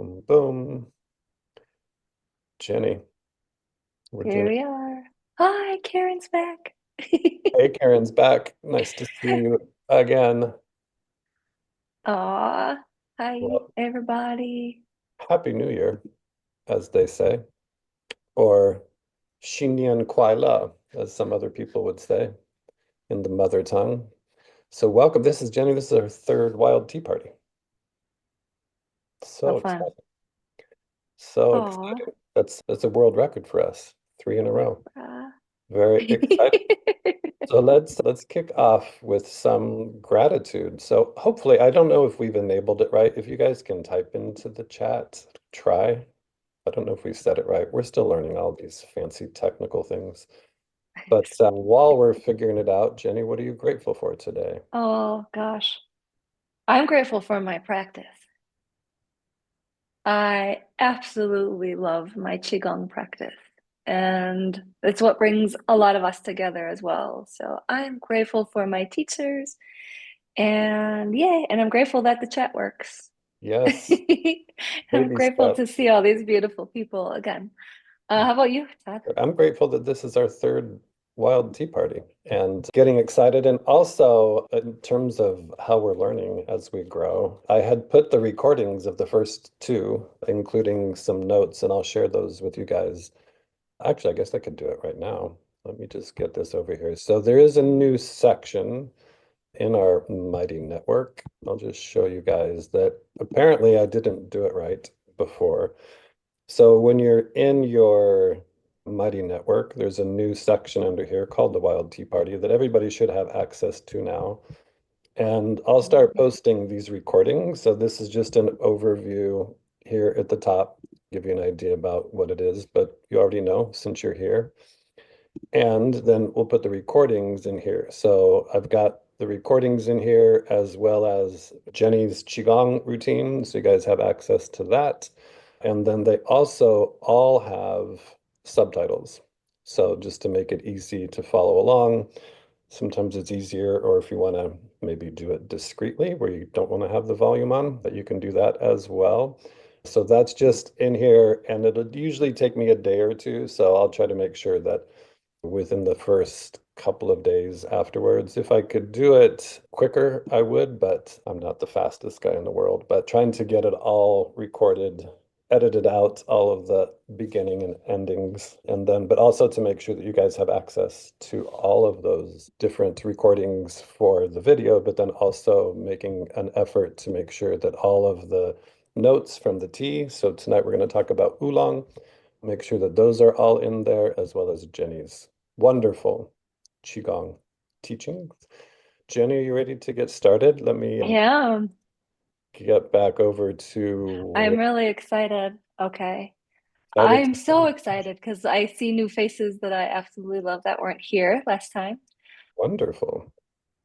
Boom, boom. Jenny, we're Here doing it. we are. Hi, Karen's back. Hey, Karen's back. Nice to see you again. Aw, hi, Well, everybody. Happy New Year, as they say, or Xinyan Kuai La, as some other people would say in the mother tongue. So welcome. This is Jenny. This is our third wild tea party. So So fun. exciting. So Aw. exciting. That's a world record for us. Three in a row. Uh, Very exciting. So let's kick off with some gratitude. So hopefully, I don't know if we've enabled it right. If you guys can type into the chat, try. I don't know if we said it right. We're still learning all these fancy technical things. But while we're figuring it out, Jenny, what are you grateful for today? Oh, gosh. I'm grateful for my practice. I absolutely love my qigong practice. And it's what brings a lot of us together as well. So I'm grateful for my teachers and yay, and I'm grateful that the chat works. Yes, I'm baby grateful step. to see all these beautiful people again. How about you, Todd? I'm grateful that this is our third wild tea party and getting excited. And also, in terms of how we're learning as we grow, I had put the recordings of the first two, including some notes, and I'll share those with you guys. Actually, I guess I could do it right now. Let me just get this over here. So there is a new section in our Mighty Network. I'll just show you guys that apparently I didn't do it right before. So when you're in your Mighty Network, there's a new section under here called the Wild Tea Party that everybody should have access to now. And I'll start Mhm. posting these recordings. So this is just an overview here at the top, give you an idea about what it is, but you already know since you're here. And then we'll put the recordings in here. So I've got the recordings in here as well as Jenny's Qigong routine. So you guys have access to that. And then they also all have subtitles. So just to make it easy to follow along, sometimes it's easier, or if you want to maybe do it discreetly where you don't want to have the volume on, but you can do that as well. So that's just in here, and it'll usually take me a day or two. So I'll try to make sure that within the first couple of days afterwards. If I could do it quicker, I would, but I'm not the fastest guy in the world. But trying to get it all recorded, edited out all of the beginning and endings, and then, but also to make sure that you guys have access to all of those different recordings for the video, but then also making an effort to make sure that all of the notes from the tea. So tonight we're going to talk about oolong. Make sure that those are all in there, as well as Jenny's wonderful Qigong teachings. Jenny, are you ready to get started? Let me Yeah, get back over to I'm really excited. Okay. excited I'm to so excited because I see new faces that I absolutely love that weren't here last time. wonderful.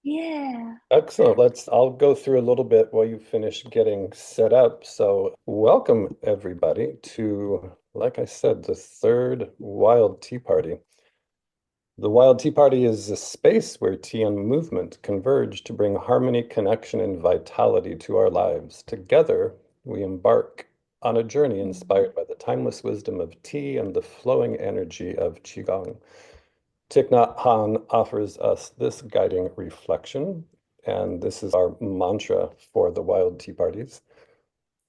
Yeah. Excellent. I'll go through a little bit while you finish getting set up. So, welcome everybody to, like I said, the third Wild Tea Party. The Wild Tea Party is a space where tea and movement converge to bring harmony, connection, and vitality to our lives. Together, we embark on a journey Mhm. inspired by the timeless wisdom of tea and the flowing energy of Qigong. Thich Nhat Hanh offers us this guiding reflection, and this is our mantra for the Wild Tea Parties,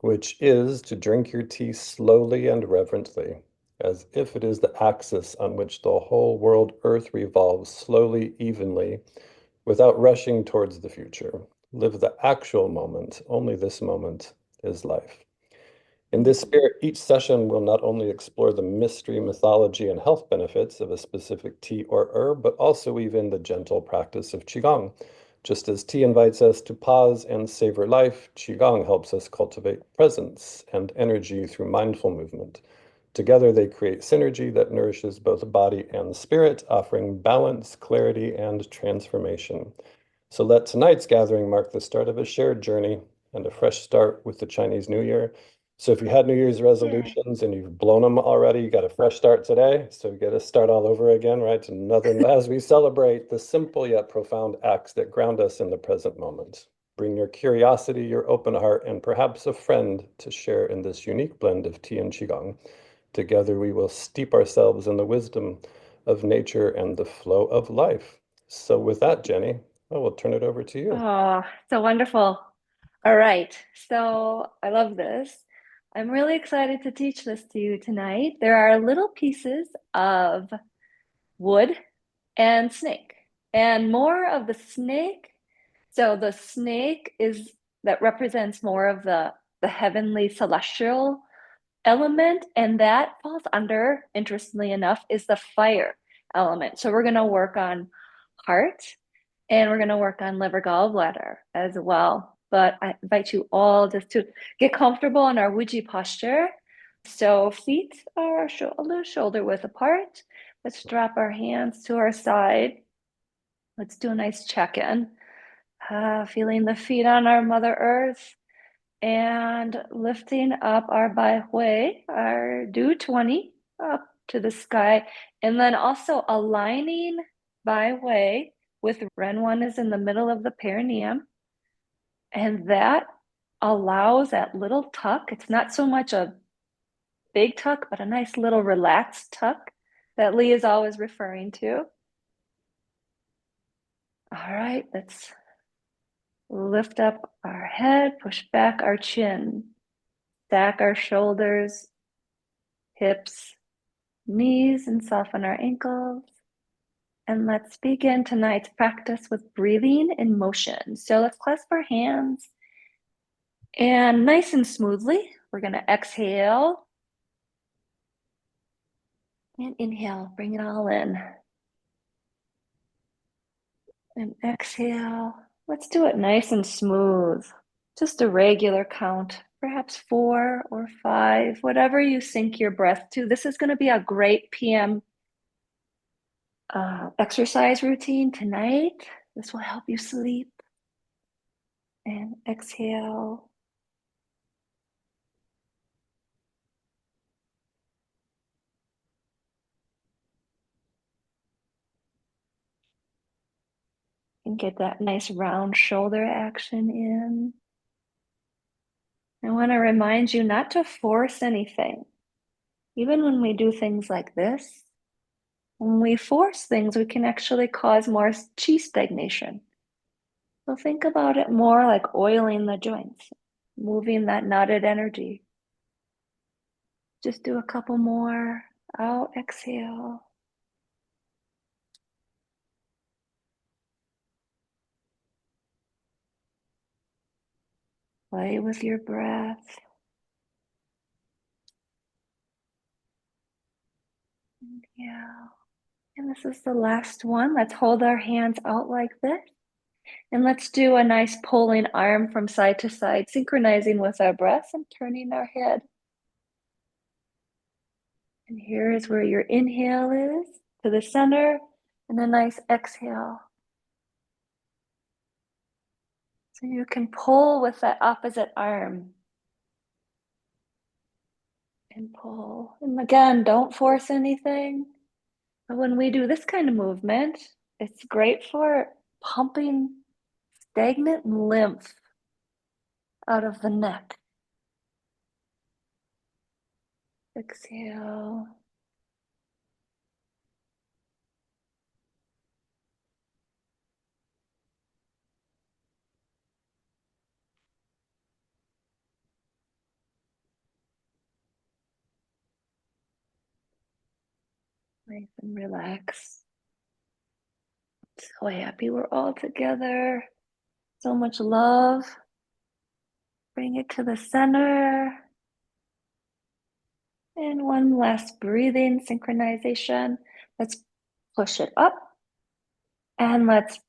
which is to drink your tea slowly and reverently, as if it is the axis on which the whole world earth revolves slowly, evenly, without rushing towards the future. Live the actual moment. Only this moment is life. In this spirit, each session will not only explore the mystery, mythology, and health benefits of a specific tea or herb, but also weave in the gentle practice of Qigong. Just as tea invites us to pause and savor life, Qigong helps us cultivate presence and energy through mindful movement. Together, they create synergy that nourishes both body and spirit, offering balance, clarity, and transformation. So let tonight's gathering mark the start of a shared journey and a fresh start with the Chinese New Year. So if you had New Year's Yay. resolutions and you've blown them already, you got a fresh start today. So you got to start all over again, right? Another as we celebrate the simple yet profound acts that ground us in the present moment. Bring your curiosity, your open heart, and perhaps a friend to share in this unique blend of tea and qigong. Together we will steep ourselves in the wisdom of nature and the flow of life. So with that, Jenny, I will turn it over to you. Oh, so wonderful. All right. So I love this. I'm really excited to teach this to you tonight. There are little pieces of wood and snake, and more of the snake. So the snake is that represents more of the heavenly celestial element, and that falls under, interestingly enough, is the fire element. So we're going to work on heart and we're going to work on liver gallbladder as well. But I invite you all just to get comfortable in our Wuji posture. So feet are a little shoulder width apart. Let's drop our hands to our side. Let's do a nice check-in. Feeling the feet on our Mother Earth and lifting up our Bai Hui, our Do 20 up to the sky, and then also aligning Bai Hui with Ren 1 is in the middle of the perineum, and that allows that little tuck. It's not so much a big tuck, but a nice little relaxed tuck that Lee is always referring to. All right, let's lift up our head, push back our chin, stack our shoulders, hips, knees, and soften our ankles. And let's begin tonight's practice with breathing in motion. So let's clasp our hands and nice and smoothly, we're going to exhale and inhale, bring it all in. And exhale. Let's do it nice and smooth. Just a regular count, perhaps 4 or 5, whatever you sync your breath to. This is going to be a great PM exercise routine tonight. This will help you sleep. And exhale. And get that nice round shoulder action in. I want to remind you not to force anything. Even when we do things like this, when we force things, we can actually cause more chi stagnation. So think about it more like oiling the joints, moving that knotted energy. Just do a couple more. Out, exhale. Play with your breath. Inhale. And this is the last one. Let's hold our hands out like this. And let's do a nice pulling arm from side to side, synchronizing with our breath and turning our head. And here is where your inhale is, to the center, and a nice exhale. So you can pull with that opposite arm. And pull. And again, don't force anything. But when we do this kind of movement, it's great for pumping stagnant lymph out of the neck. Exhale. Nice and relax. So happy we're all together. So much love. Bring it to the center. And one last breathing synchronization. Let's push it up. And let's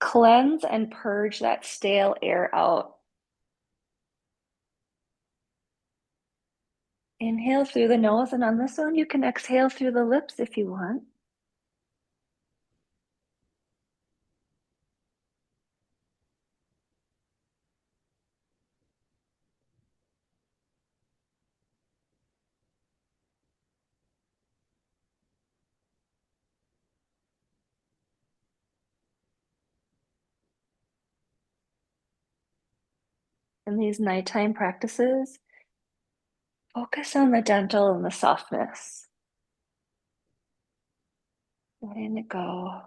cleanse and purge that stale air out. Inhale through the nose, and on this one, you can exhale through the lips if you want. in these nighttime practices, focus on the gentle and the softness. Letting it go.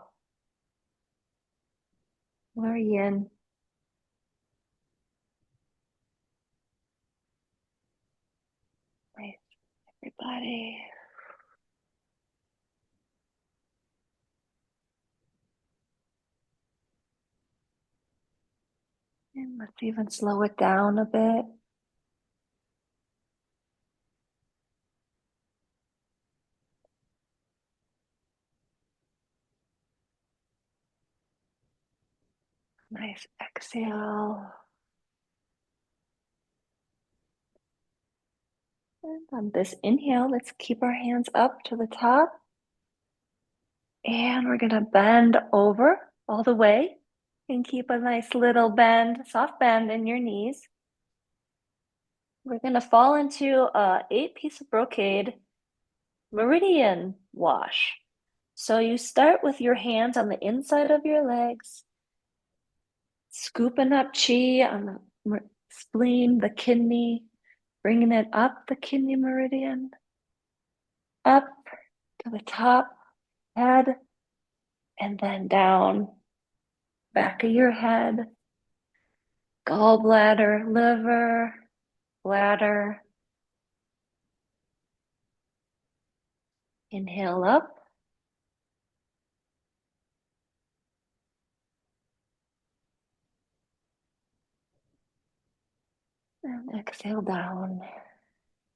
More yin. Nice, everybody. And let's even slow it down a bit. Nice exhale. And on this inhale, let's keep our hands up to the top. And we're gonna bend over all the way and keep a nice little bend, soft bend in your knees. We're gonna fall into a 8-piece brocade meridian wash. So you start with your hands on the inside of your legs, scooping up chi on the spleen, the kidney, bringing it up the kidney meridian, up to the top, head, and then down, back of your head, gallbladder, liver, bladder. Inhale up. And exhale down.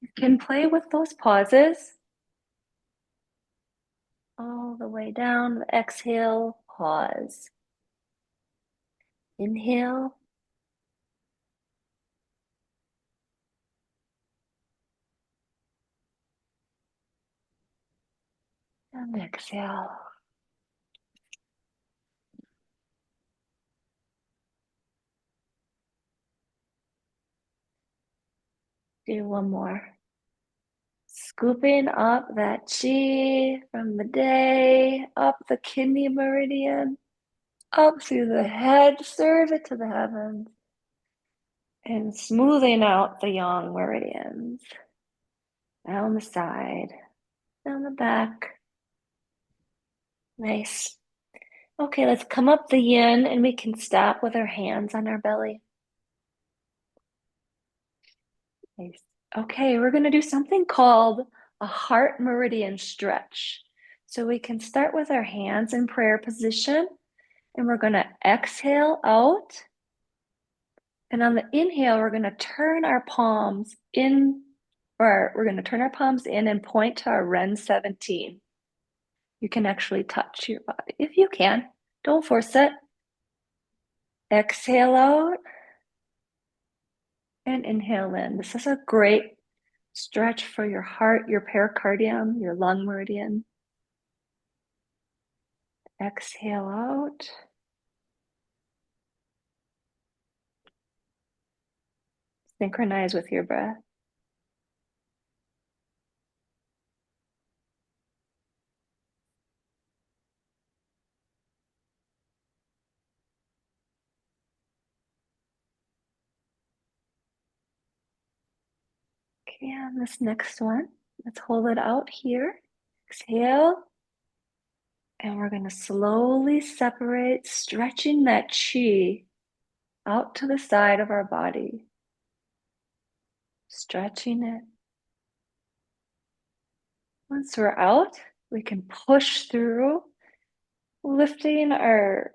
You can play with those pauses all the way down. Exhale, pause. Inhale. And exhale. Do one more. Scooping up that chi from the day, up the kidney meridian, up through the head, serve it to the heavens, and smoothing out the yang meridians. Down the side, down the back. Nice. Okay, let's come up the yin and we can stop with our hands on our belly. Nice. Okay, we're going to do something called a heart meridian stretch. So we can start with our hands in prayer position and we're going to exhale out. And on the inhale, we're going to turn our palms in, or we're going to turn our palms in and point to our Ren 17. You can actually touch your body if you can. Don't force it. Exhale out and inhale in. This is a great stretch for your heart, your pericardium, your lung meridian. Exhale out. Synchronize with your breath. Okay, on this next one, let's hold it out here. Exhale. And we're going to slowly separate, stretching that chi out to the side of our body. Stretching it. Once we're out, we can push through, lifting our,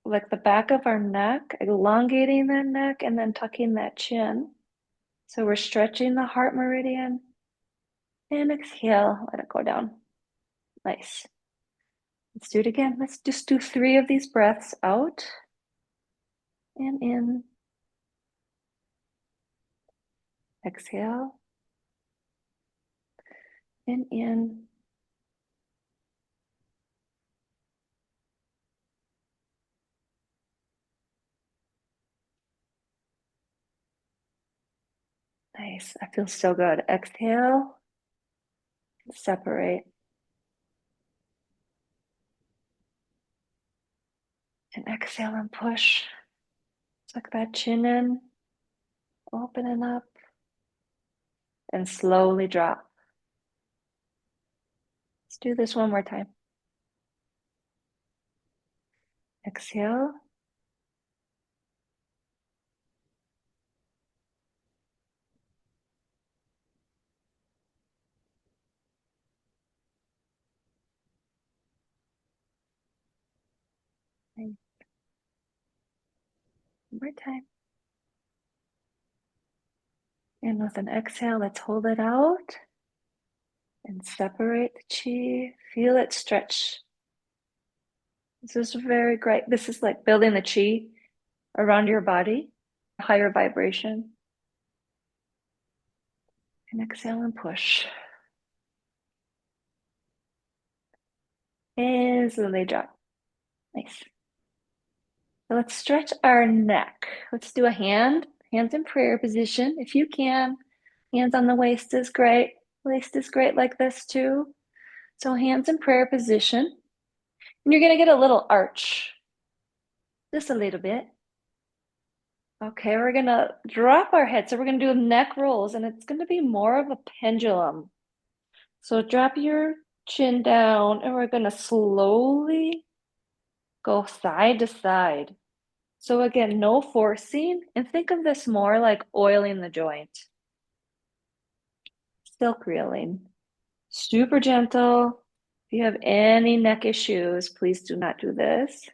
like the back of our neck, elongating that neck, and then tucking that chin. So we're stretching the heart meridian. And exhale, let it go down. Nice. Let's do it again. Let's just do 3 of these breaths out and in. Exhale and in. Nice. I feel so good. Exhale, separate. And exhale and push. Tuck that chin in. opening up, and slowly drop. Let's do this one more time. Exhale. And one more time. And with an exhale, let's hold it out and separate the chi. Feel it stretch. This is very great. This is like building the chi around your body, higher vibration. And exhale and push. And slowly drop. Nice. So let's stretch our neck. Let's do a hands in prayer position if you can. Hands on the waist is great. Waist is great like this too. So hands in prayer position. And you're going to get a little arch. Just a little bit. Okay, we're going to drop our head. So we're going to do neck rolls, and it's going to be more of a pendulum. So drop your chin down, and we're going to slowly go side to side. So again, no forcing, and think of this more like oiling the joint. Silk reeling. Super gentle. If you have any neck issues, please do not do this.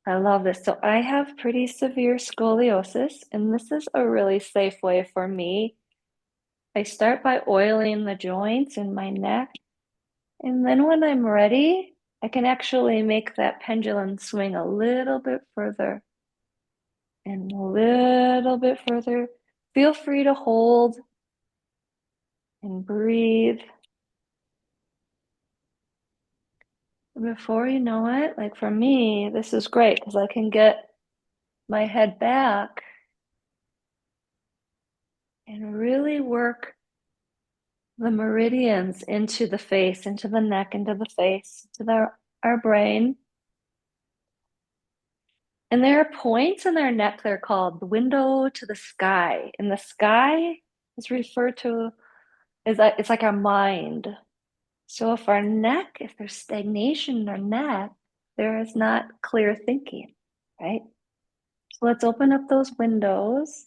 I love this. So I have pretty severe scoliosis, and this is a really safe way for me. I start by oiling the joints in my neck, and then when I'm ready, I can actually make that pendulum swing a little bit further and a little bit further. Feel free to hold and breathe. Before you know it, like for me, this is great because I can get my head back and really work the meridians into the face, into the neck, into the face, to our brain. And there are points in their neck, they're called the window to the sky. And the sky is referred to as it's like our mind. So if there's stagnation in our neck, there is not clear thinking, right? So let's open up those windows.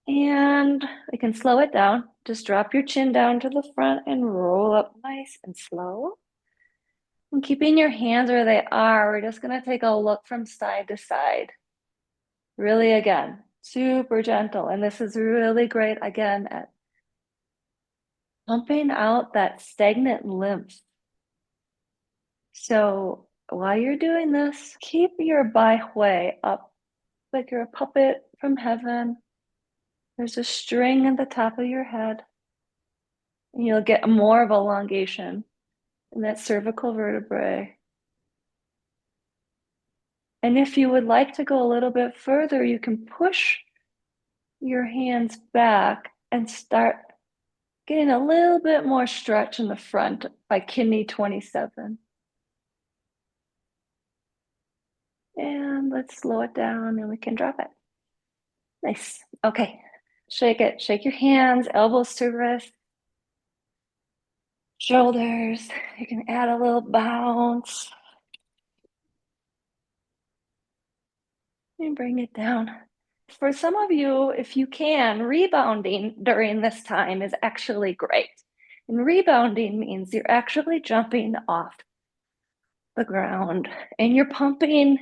And we can slow it down. Just drop your chin down to the front and roll up nice and slow. And keeping your hands where they are, we're just going to take a look from side to side. Really, again, super gentle. And this is really great, again, at pumping out that stagnant lymph. So while you're doing this, keep your bai hui up like you're a puppet from heaven. There's a string at the top of your head, and you'll get more of elongation in that cervical vertebrae. And if you would like to go a little bit further, you can push your hands back and start getting a little bit more stretch in the front by kidney 27. And let's slow it down and we can drop it. Nice. Okay. Shake it. Shake your hands, elbows to wrist, shoulders. You can add a little bounce. And bring it down. For some of you, if you can, rebounding during this time is actually great. And rebounding means you're actually jumping off the ground and you're pumping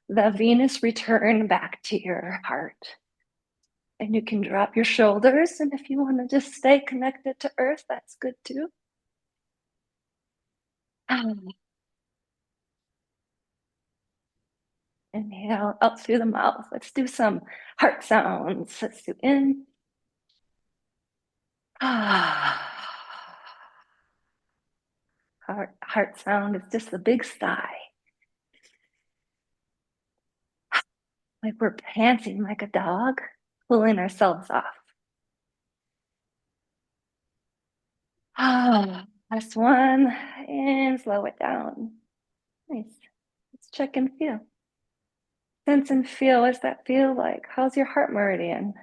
the Venus return back to your heart. And you can drop your shoulders. And if you want to just stay connected to earth, that's good too. Inhale out through the mouth. Let's do some heart sounds. Let's do in. Heart sound is just a big sigh. Like we're panting like a dog, pulling ourselves off. Last one. and slow it down. Nice. Let's check and feel. Sense and feel. What does that feel like? How's your heart meridian?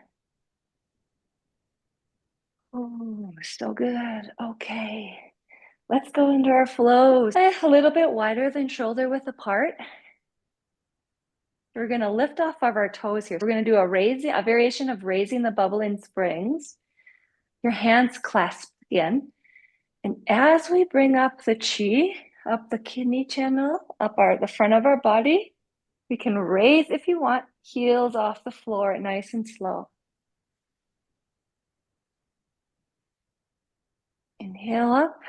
Oh, so good. Okay. Let's go into our flows. A little bit wider than shoulder width apart. We're going to lift off of our toes here. We're going to do a variation of raising the bubble in springs. Your hands clasped in. And as we bring up the chi, up the kidney channel, up the front of our body, we can raise, if you want, heels off the floor, nice and slow. Inhale up.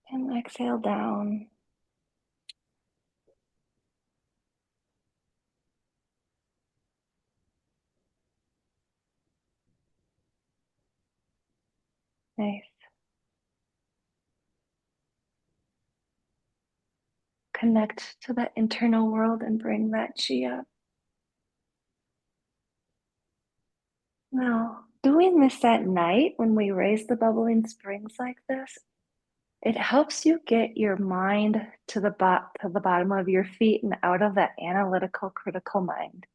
And exhale down. Nice. Connect to that internal world and bring that chi up. Now, doing this at night when we raise the bubbling springs like this, it helps you get your mind to the bottom of your feet and out of that analytical, critical mind.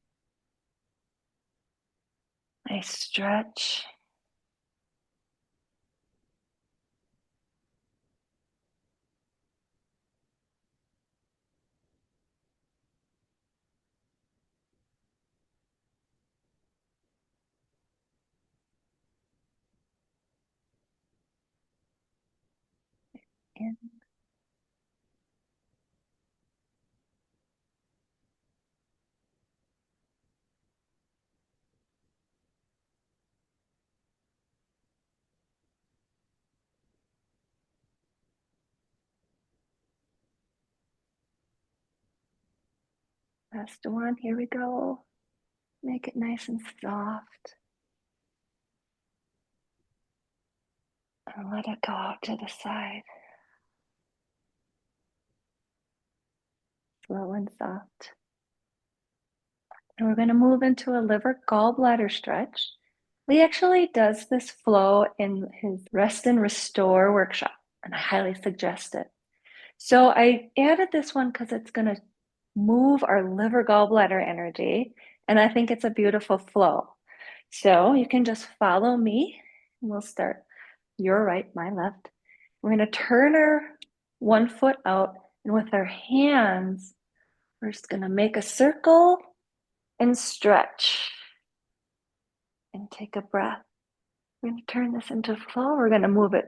Nice stretch. And last one, here we go. Make it nice and soft. And let it go out to the side. Slow and soft. And we're going to move into a liver gallbladder stretch. Lee actually does this flow in his Rest and Restore workshop, and I highly suggest it. So I added this one because it's going to move our liver gallbladder energy, and I think it's a beautiful flow. So you can just follow me, and we'll start your right, my left. We're going to turn our one foot out, and with our hands, we're just going to make a circle and stretch and take a breath. We're going to turn this into flow. We're going to move it.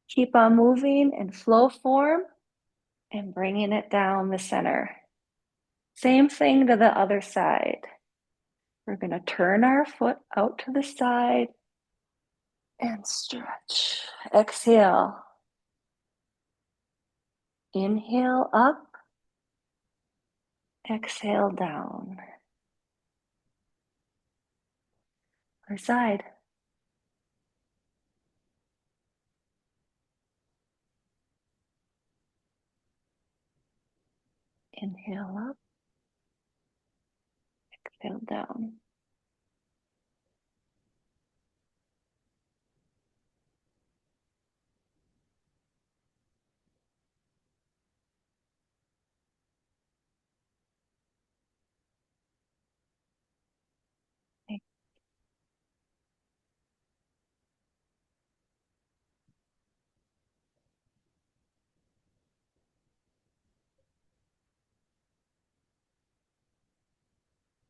Keep on moving in flow form and bringing it down the center. Same thing to the other side. We're going to turn our foot out to the side and stretch. Exhale. Inhale up. Exhale down. Other side. Inhale up. Exhale down.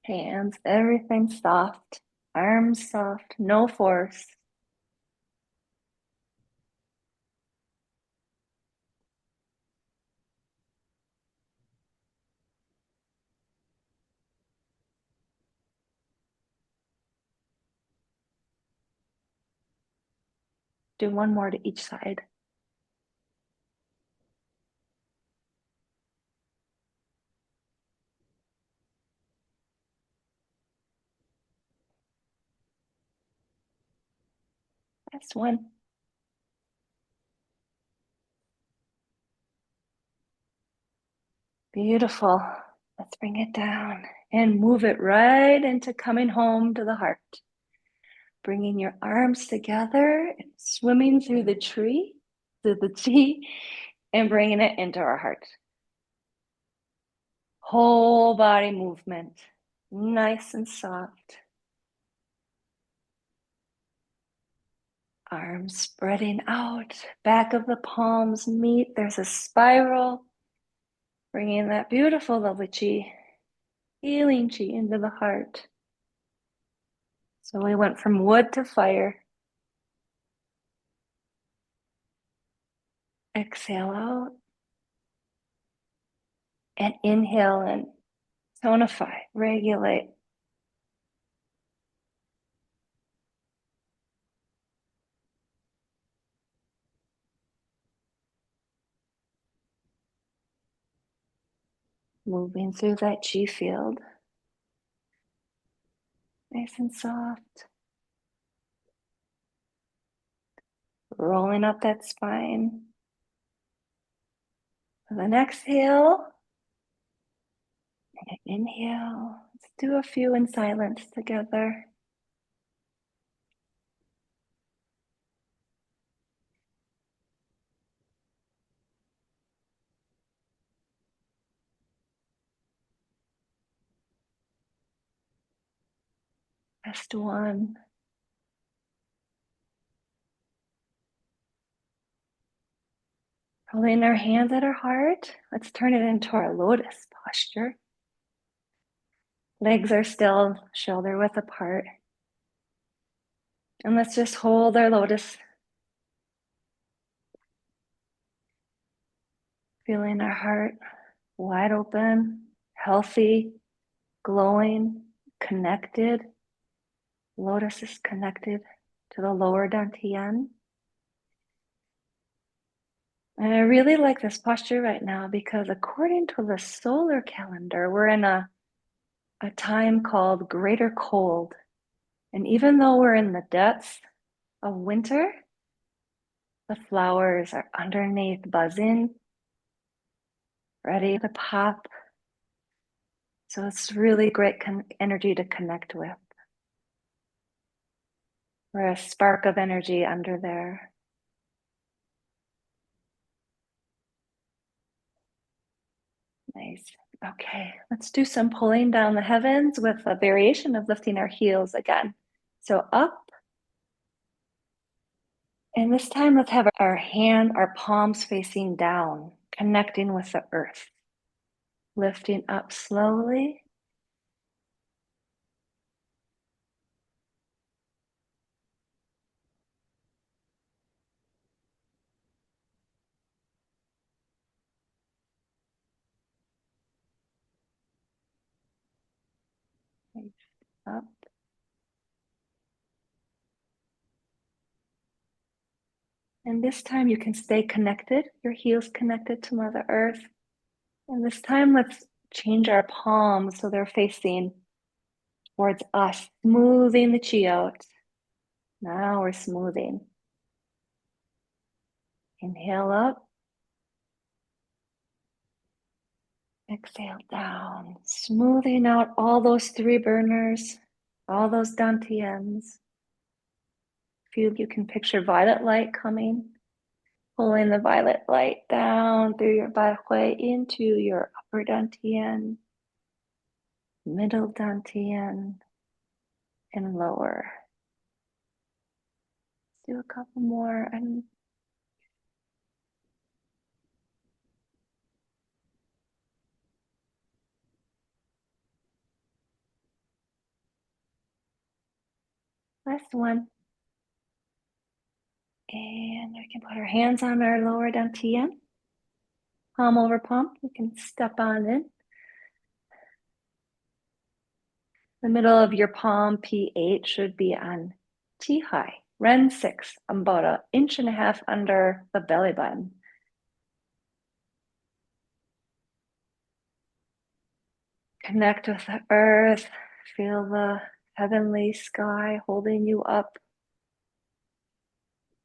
Hands, everything soft. Arms soft, no force. Do one more to each side. Last one. Beautiful. Let's bring it down and move it right into coming home to the heart. Bringing your arms together and swimming through the tree, through the chi, and bringing it into our heart. Whole body movement, nice and soft. Arms spreading out, back of the palms meet. There's a spiral, bringing that beautiful, lovely chi, healing chi into the heart. So we went from wood to fire. Exhale out and inhale in. Tonify, regulate. Moving through that chi field. Nice and soft. Rolling up that spine. With an exhale and an inhale. Let's do a few in silence together. Last one. Holding our hands at our heart, let's turn it into our lotus posture. Legs are still shoulder width apart. And let's just hold our lotus. Feeling our heart wide open, healthy, glowing, connected. Lotus is connected to the lower dantian. And I really like this posture right now because according to the solar calendar, we're in a time called greater cold. And even though we're in the depths of winter, the flowers are underneath buzzing, ready to pop. So it's really great energy to connect with. We're a spark of energy under there. Nice. Okay, let's do some pulling down the heavens with a variation of lifting our heels again. So up. And this time, let's have our palms facing down, connecting with the earth. Lifting up slowly. Up. And this time you can stay connected, your heels connected to Mother Earth. And this time, let's change our palms so they're facing towards us, smoothing the chi out. Now we're smoothing. Inhale up. Exhale down, smoothing out all those three burners, all those dantians. Feel you can picture violet light coming, pulling the violet light down through your baihui into your upper dantian, middle dantian, and lower. Let's do a couple more. And last one. And we can put our hands on our lower dantian, palm over palm. You can step on in. The middle of your palm, P8, should be on Chi high, Ren 6, about an inch and a half under the belly button. Connect with the earth, feel the heavenly sky holding you up.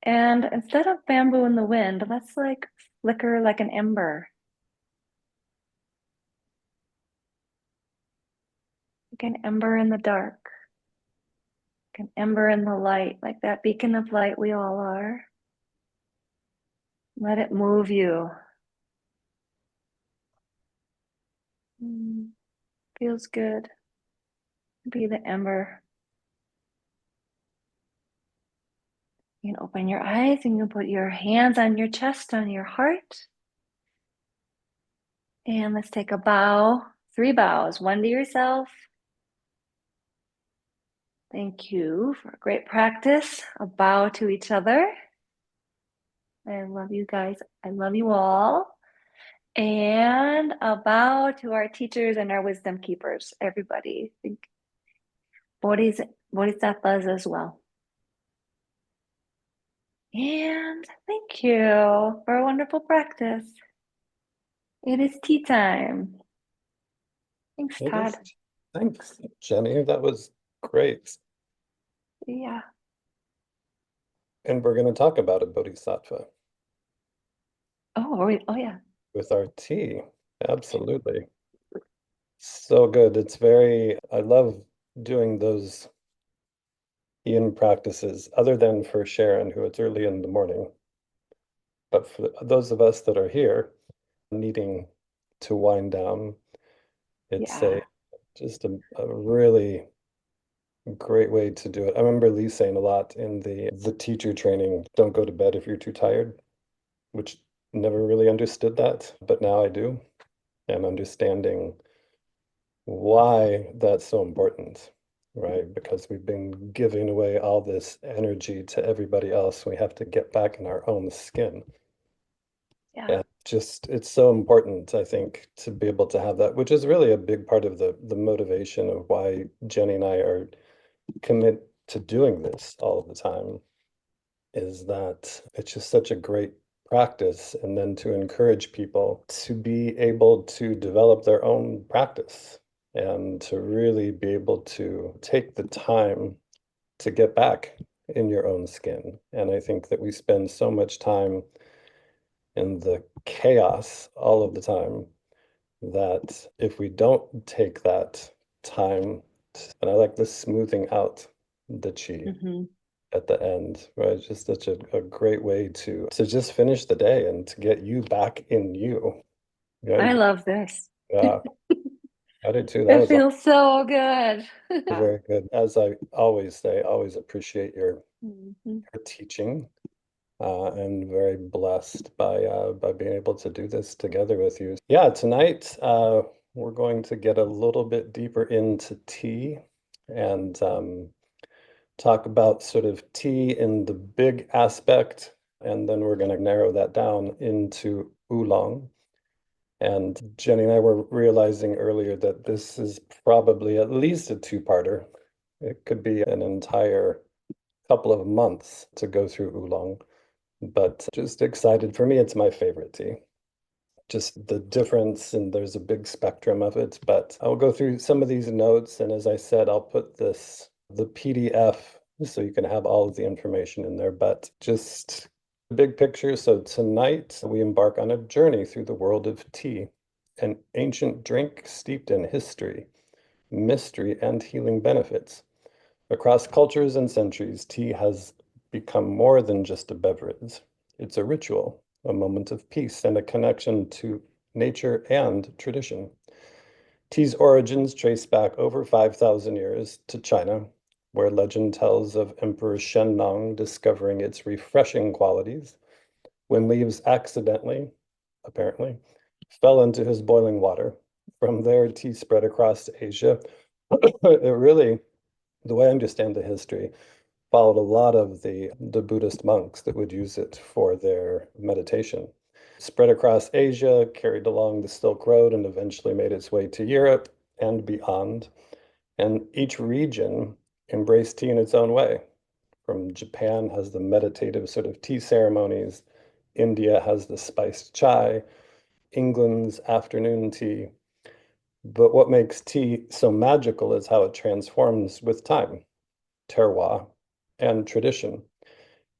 And instead of bamboo in the wind, let's like flicker like an ember. Like an ember in the dark. an ember in the light, like that beacon of light we all are. Let it move you. Mm, feels good. Be the ember. You can open your eyes and you put your hands on your chest, on your heart. And let's take a bow, 3 bows, one to yourself. Thank you for a great practice. A bow to each other. I love you guys. I love you all. And a bow to our teachers and our wisdom keepers, everybody. Think bodhisattvas as well. And thank you for a wonderful practice. It is tea time. Thanks, It Todd. is. Thanks, Jenny. That was great. Yeah. And we're going to talk about a bodhisattva Oh yeah. with our tea. Absolutely. So good. It's very, I love doing those yin practices, other than for Sharon, who it's early in the morning. But for those of us that are here needing to wind down, it's Yeah. a just a really great way to do it. I remember Lee saying a lot in the teacher training, don't go to bed if you're too tired, which never really understood that, but now I do, and understanding why that's so important, right? Because we've been giving away all this energy to everybody else. We have to get back in our own skin. Yeah. And just it's so important, I think, to be able to have that, which is really a big part of the motivation of why Jenny and I are commit to doing this all of the time, is that it's just such a great practice. And then to encourage people to be able to develop their own practice and to really be able to take the time to get back in your own skin. And I think that we spend so much time in the chaos all of the time that if we don't take that time, and I like the smoothing out the chi Hmm. at the end, right? It's just such a great way to just finish the day and to get you back in you. Yeah, I love this. yeah, I did too. That It was all feels so good. very good. As I always say, I always appreciate Mhm. your teaching, and very blessed by being able to do this together with you. Yeah, tonight we're going to get a little bit deeper into tea and talk about sort of tea in the big aspect, and then we're going to narrow that down into oolong. And Jenny and I were realizing earlier that this is probably at least a two-parter. It could be an entire couple of months to go through oolong, but just excited. For me, it's my favorite tea. Just the difference, and there's a big spectrum of it, but I'll go through some of these notes, and as I said, I'll put the PDF, so you can have all of the information in there, but just the big picture. So tonight we embark on a journey through the world of tea, an ancient drink steeped in history, mystery, and healing benefits. Across cultures and centuries, tea has become more than just a beverage. It's a ritual, a moment of peace, and a connection to nature and tradition. Tea's origins trace back over 5,000 years to China, where legend tells of Emperor Shennong discovering its refreshing qualities when leaves accidentally, apparently, fell into his boiling water. From there, tea spread across Asia. It really, the way I understand the history, followed a lot of the Buddhist monks that would use it for their meditation. Spread across Asia, carried along the Silk Road, and eventually made its way to Europe and beyond. And each region embraced tea in its own way. From Japan has the meditative sort of tea ceremonies, India has the spiced chai, England's afternoon tea. But what makes tea so magical is how it transforms with time, terroir, and tradition.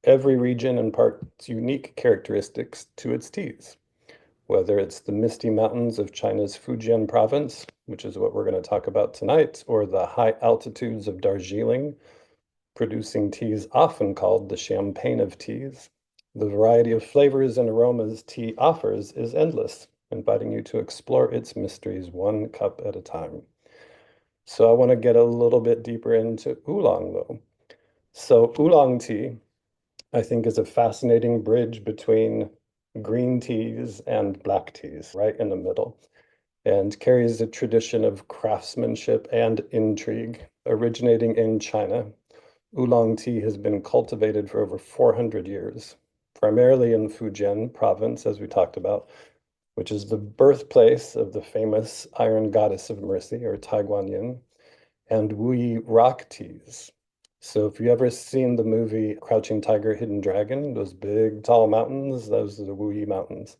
Every region imparts unique characteristics to its teas, whether it's the misty mountains of China's Fujian province, which is what we're going to talk about tonight, or the high altitudes of Darjeeling, producing teas often called the champagne of teas. The variety of flavors and aromas tea offers is endless, inviting you to explore its mysteries one cup at a time. So I want to get a little bit deeper into oolong, though. So oolong tea, I think, is a fascinating bridge between green teas and black teas, right in the middle, and carries a tradition of craftsmanship and intrigue. Originating in China, Oolong tea has been cultivated for over 400 years, primarily in Fujian province, as we talked about, which is the birthplace of the famous Iron Goddess of Mercy, or Tai Guanyin, and Wui rock teas. So if you ever seen the movie Crouching Tiger, Hidden Dragon, those big tall mountains, those are the Wui Mountains.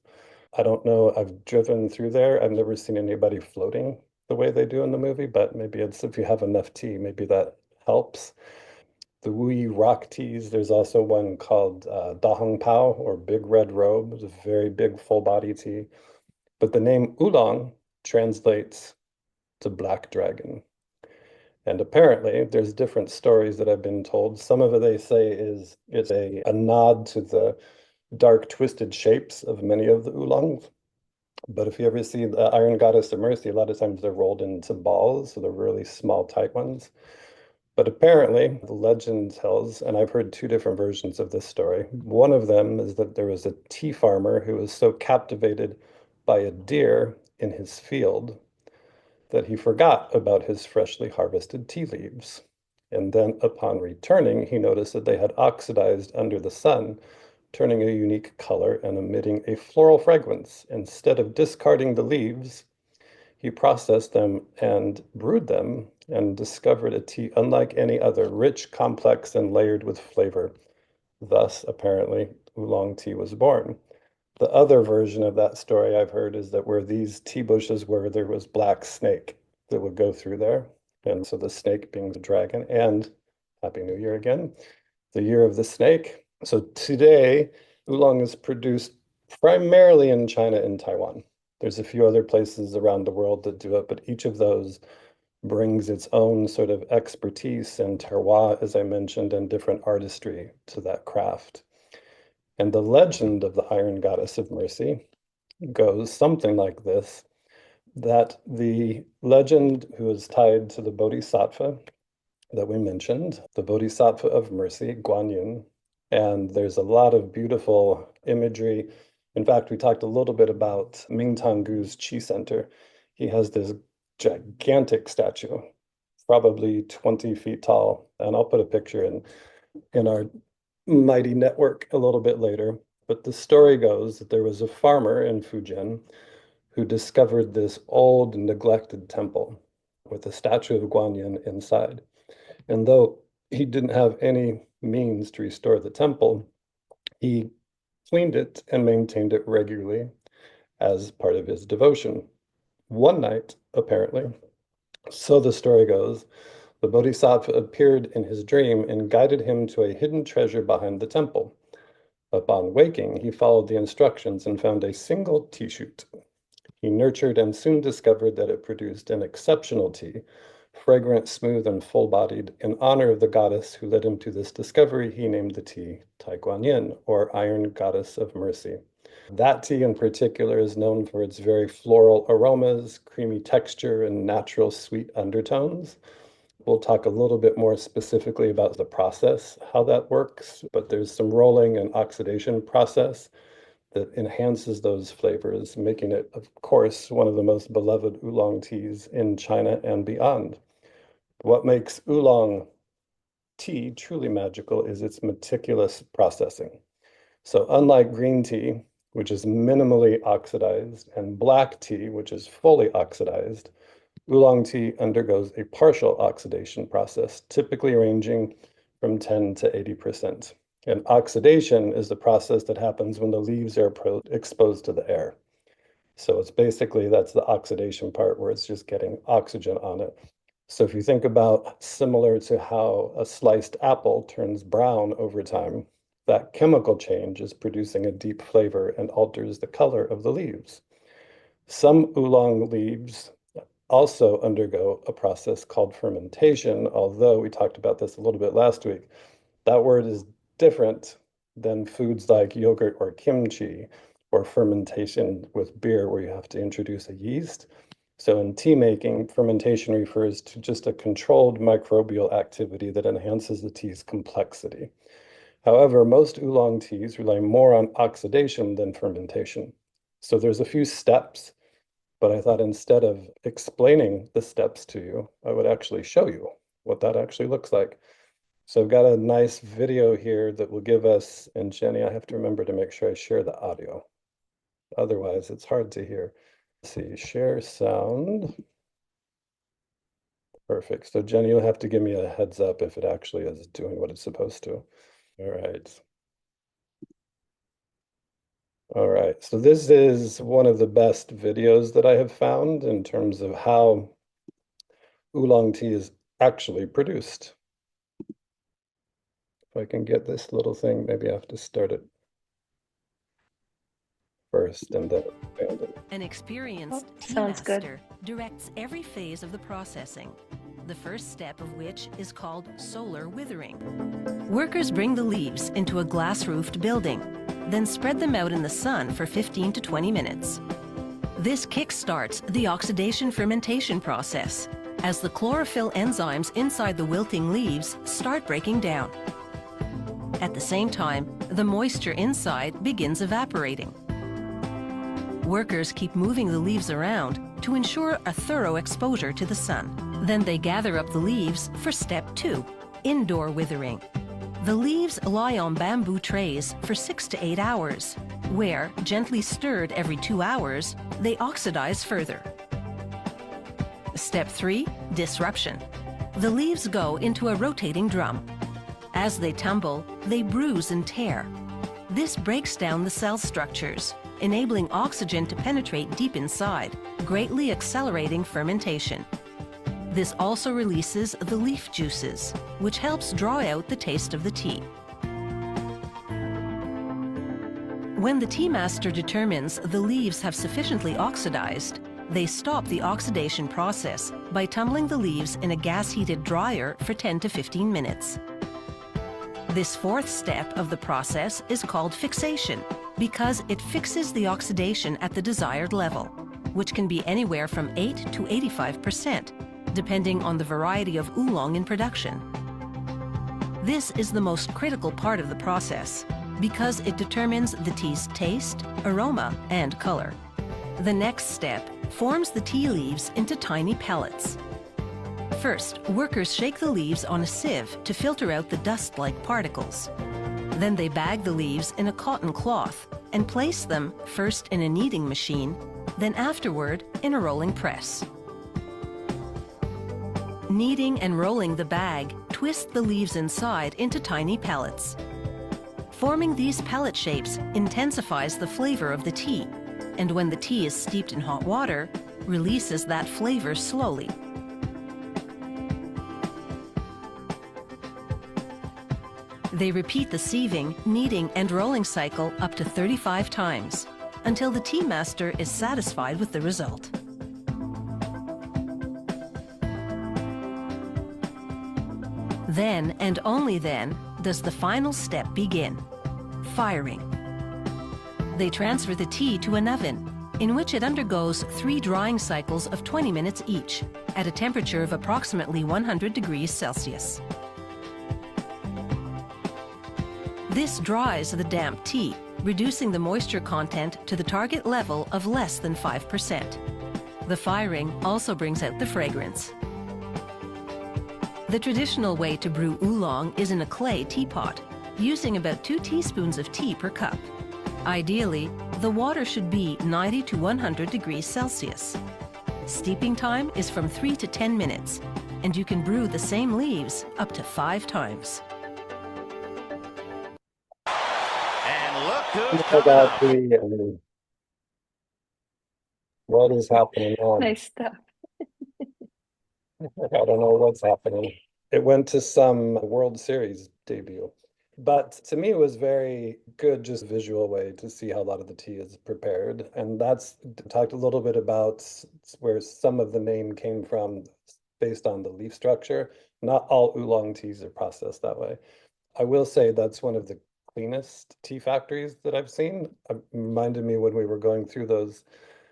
I don't know, I've driven through there. I've never seen anybody floating the way they do in the movie, but maybe it's if you have enough tea, maybe that helps. The Wui rock teas, there's also one called Da Hong Pao or Big Red Robe. It's a very big full body tea. But the name Oolong translates to Black Dragon. And apparently, there's different stories that I've been told. Some of it they say is it's a nod to the dark, twisted shapes of many of the oolongs. But if you ever see the Iron Goddess of Mercy, a lot of times they're rolled into balls, so they're really small, tight ones. But apparently, the legend tells, and I've heard two different versions of this story. One of them is that there was a tea farmer who was so captivated by a deer in his field that he forgot about his freshly harvested tea leaves. And then upon returning, he noticed that they had oxidized under the sun, turning a unique color and emitting a floral fragrance. Instead of discarding the leaves, he processed them and brewed them and discovered a tea unlike any other, rich, complex, and layered with flavor. Thus, apparently, oolong tea was born. The other version of that story I've heard is that where these tea bushes were, there was black snake that would go through there. And so the snake being the dragon, and Happy New Year again, the year of the snake. So today, oolong is produced primarily in China and Taiwan. There's a few other places around the world that do it, but each of those brings its own sort of expertise and terroir, as I mentioned, and different artistry to that craft. And the legend of the Iron Goddess of Mercy goes something like this, that the legend who is tied to the Bodhisattva that we mentioned, the Bodhisattva of Mercy, Guanyin, and there's a lot of beautiful imagery. In fact, we talked a little bit about Ming Gu's Qi Center. He has this gigantic statue, probably 20 feet tall, and I'll put a picture in our mighty network a little bit later. But the story goes that there was a farmer in Fujian who discovered this old neglected temple with a statue of Guanyin inside. And though he didn't have any means to restore the temple, he cleaned it and maintained it regularly as part of his devotion. One night, apparently, so the story goes, the Bodhisattva appeared in his dream and guided him to a hidden treasure behind the temple. Upon waking, he followed the instructions and found a single tea shoot. He nurtured and soon discovered that it produced an exceptional tea, fragrant, smooth, and full-bodied. In honor of the goddess who led him to this discovery, he named the tea Tai Guanyin, or Iron Goddess of Mercy. That tea in particular is known for its very floral aromas, creamy texture, and natural sweet undertones. We'll talk a little bit more specifically about the process, how that works, but there's some rolling and oxidation process that enhances those flavors, making it, of course, one of the most beloved oolong teas in China and beyond. What makes oolong tea truly magical is its meticulous processing. So unlike green tea, which is minimally oxidized, and black tea, which is fully oxidized, oolong tea undergoes a partial oxidation process, typically ranging from 10 to 80%. And oxidation is the process that happens when the leaves are exposed to the air. So it's basically, that's the oxidation part where it's just getting oxygen on it. So if you think about similar to how a sliced apple turns brown over time, that chemical change is producing a deep flavor and alters the color of the leaves. Some oolong leaves also undergo a process called fermentation, although we talked about this a little bit last week. That word is different than foods like yogurt or kimchi or fermentation with beer, where you have to introduce a yeast. So in tea making, fermentation refers to just a controlled microbial activity that enhances the tea's complexity. However, most oolong teas rely more on oxidation than fermentation. So there's a few steps, but I thought instead of explaining the steps to you, I would actually show you what that actually looks like. So I've got a nice video here that will give us, and Jenny, I have to remember to make sure I share the audio. Otherwise, it's hard to hear. Let's see, share sound. Perfect. So Jenny, you'll have to give me a heads up if it actually is doing what it's supposed to. All right. All right. So this is one of the best videos that I have found in terms of how oolong tea is actually produced. If I can get this little thing, maybe I have to start it first and then expand it. An experienced tea Sounds good. master directs every phase of the processing, the first step of which is called solar withering. Workers bring the leaves into a glass-roofed building, then spread them out in the sun for 15 to 20 minutes. This kickstarts the oxidation fermentation process, as the chlorophyll enzymes inside the wilting leaves start breaking down. At the same time, the moisture inside begins evaporating. Workers keep moving the leaves around to ensure a thorough exposure to the sun. Then they gather up the leaves for step 2, indoor withering. The leaves lie on bamboo trays for 6 to 8 hours, where, gently stirred every 2 hours, they oxidize further. Step 3, disruption. The leaves go into a rotating drum. As they tumble, they bruise and tear. This breaks down the cell structures, enabling oxygen to penetrate deep inside, greatly accelerating fermentation. This also releases the leaf juices, which helps draw out the taste of the tea. When the tea master determines the leaves have sufficiently oxidized, they stop the oxidation process by tumbling the leaves in a gas-heated dryer for 10 to 15 minutes. This fourth step of the process is called fixation, because it fixes the oxidation at the desired level, which can be anywhere from 8 to 85%, depending on the variety of oolong in production. This is the most critical part of the process, because it determines the tea's taste, aroma, and color. The next step forms the tea leaves into tiny pellets. First, workers shake the leaves on a sieve to filter out the dust-like particles. Then they bag the leaves in a cotton cloth and place them first in a kneading machine, then afterward in a rolling press. Kneading and rolling the bag twist the leaves inside into tiny pellets. Forming these pellet shapes intensifies the flavor of the tea, and when the tea is steeped in hot water, releases that flavor slowly. They repeat the sieving, kneading, and rolling cycle up to 35 times, until the tea master is satisfied with the result. Then, and only then, does the final step begin: firing. They transfer the tea to an oven, in which it undergoes 3 drying cycles of 20 minutes each, at a temperature of approximately 100 degrees Celsius. This dries the damp tea, reducing the moisture content to the target level of less than 5%. The firing also brings out the fragrance. The traditional way to brew oolong is in a clay teapot, using about 2 teaspoons of tea per cup. Ideally, the water should be 90 to 100 degrees Celsius. Steeping time is from 3 to 10 minutes, and you can brew the same leaves up to 5 times. About what is happening now? Nice stuff. I don't know what's happening. It went to some World Series debut. But to me, it was very good, just visual way to see how a lot of the tea is prepared. And that's talked a little bit about where some of the name came from based on the leaf structure. Not all oolong teas are processed that way. I will say that's one of the cleanest tea factories that I've seen. It reminded me when we were going through those,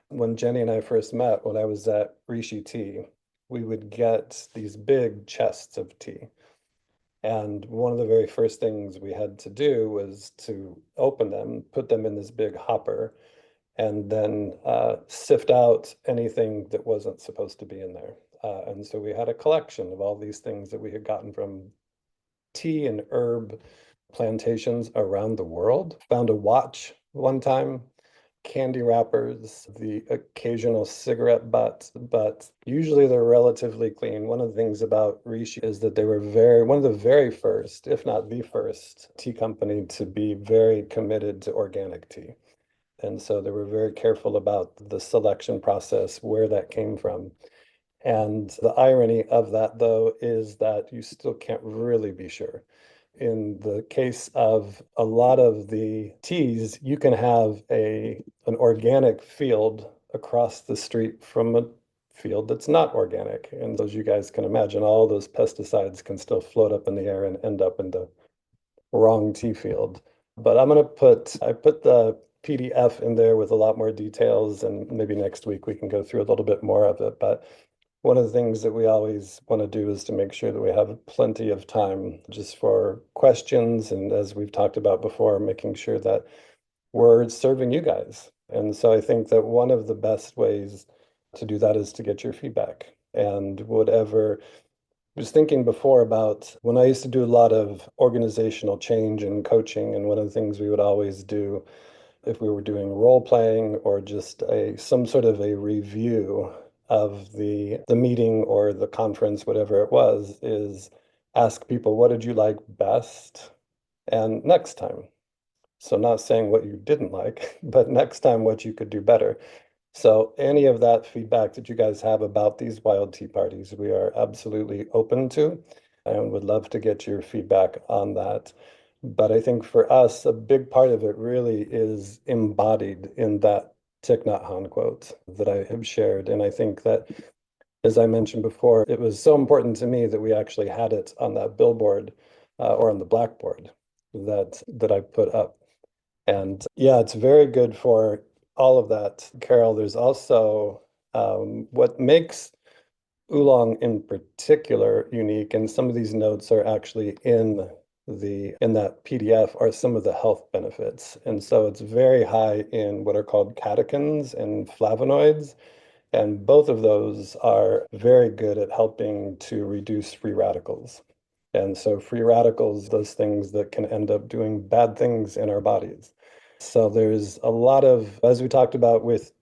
when Jenny and I first met, when I was at Rishi Tea, we would get these big chests of tea. And one of the very first things we had to do was to open them, put them in this big hopper, and then sift out anything that wasn't supposed to be in there. And so we had a collection of all these things that we had gotten from tea and herb plantations around the world. Found a watch one time, candy wrappers, the occasional cigarette butt, but usually they're relatively clean. One of the things about Rishi is that they were one of the very first, if not the first, tea company to be very committed to organic tea. And so they were very careful about the selection process, where that came from. And the irony of that, though, is that you still can't really be sure. In the case of a lot of the teas, you can have an organic field across the street from a field that's not organic. And as you guys can imagine, all those pesticides can still float up in the air and end up in the wrong tea field. But I put the PDF in there with a lot more details, and maybe next week we can go through a little bit more of it. But one of the things that we always want to do is to make sure that we have plenty of time just for questions. And as we've talked about before, making sure that we're serving you guys. And so I think that one of the best ways to do that is to get your feedback. And whatever, I was thinking before about when I used to do a lot of organizational change and coaching, and one of the things we would always do if we were doing role playing or just some sort of a review of the meeting or the conference, whatever it was, is ask people, what did you like best? And next time. So not saying what you didn't like, but next time what you could do better. So any of that feedback that you guys have about these wild tea parties, we are absolutely open to and would love to get your feedback on that. But I think for us, a big part of it really is embodied in that Thich Nhat Hanh quote that I have shared. And I think that, as I mentioned before, it was so important to me that we actually had it on that billboard or on the blackboard that I put up. And yeah, it's very good for all of that. Carol, there's also what makes Oolong in particular unique, and some of these notes are actually in that PDF, are some of the health benefits. And so it's very high in what are called catechins and flavonoids. And both of those are very good at helping to reduce free radicals. And so free radicals, those things that can end up doing bad things in our bodies. So there's a lot of, as we talked about with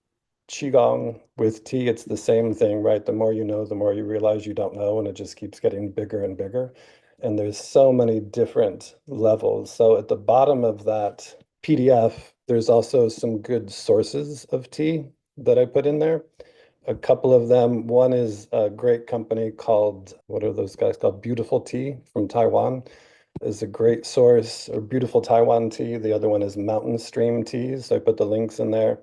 qigong, with tea, it's the same thing, right? The more you know, the more you realize you don't know, and it just keeps getting bigger and bigger. And there's so many different levels. So at the bottom of that PDF, there's also some good sources of tea that I put in there. A couple of them. One is a great company called, what are those guys called? Beautiful Tea from Taiwan is a great source, or Beautiful Taiwan Tea. The other one is Mountain Stream Teas. So I put the links in there.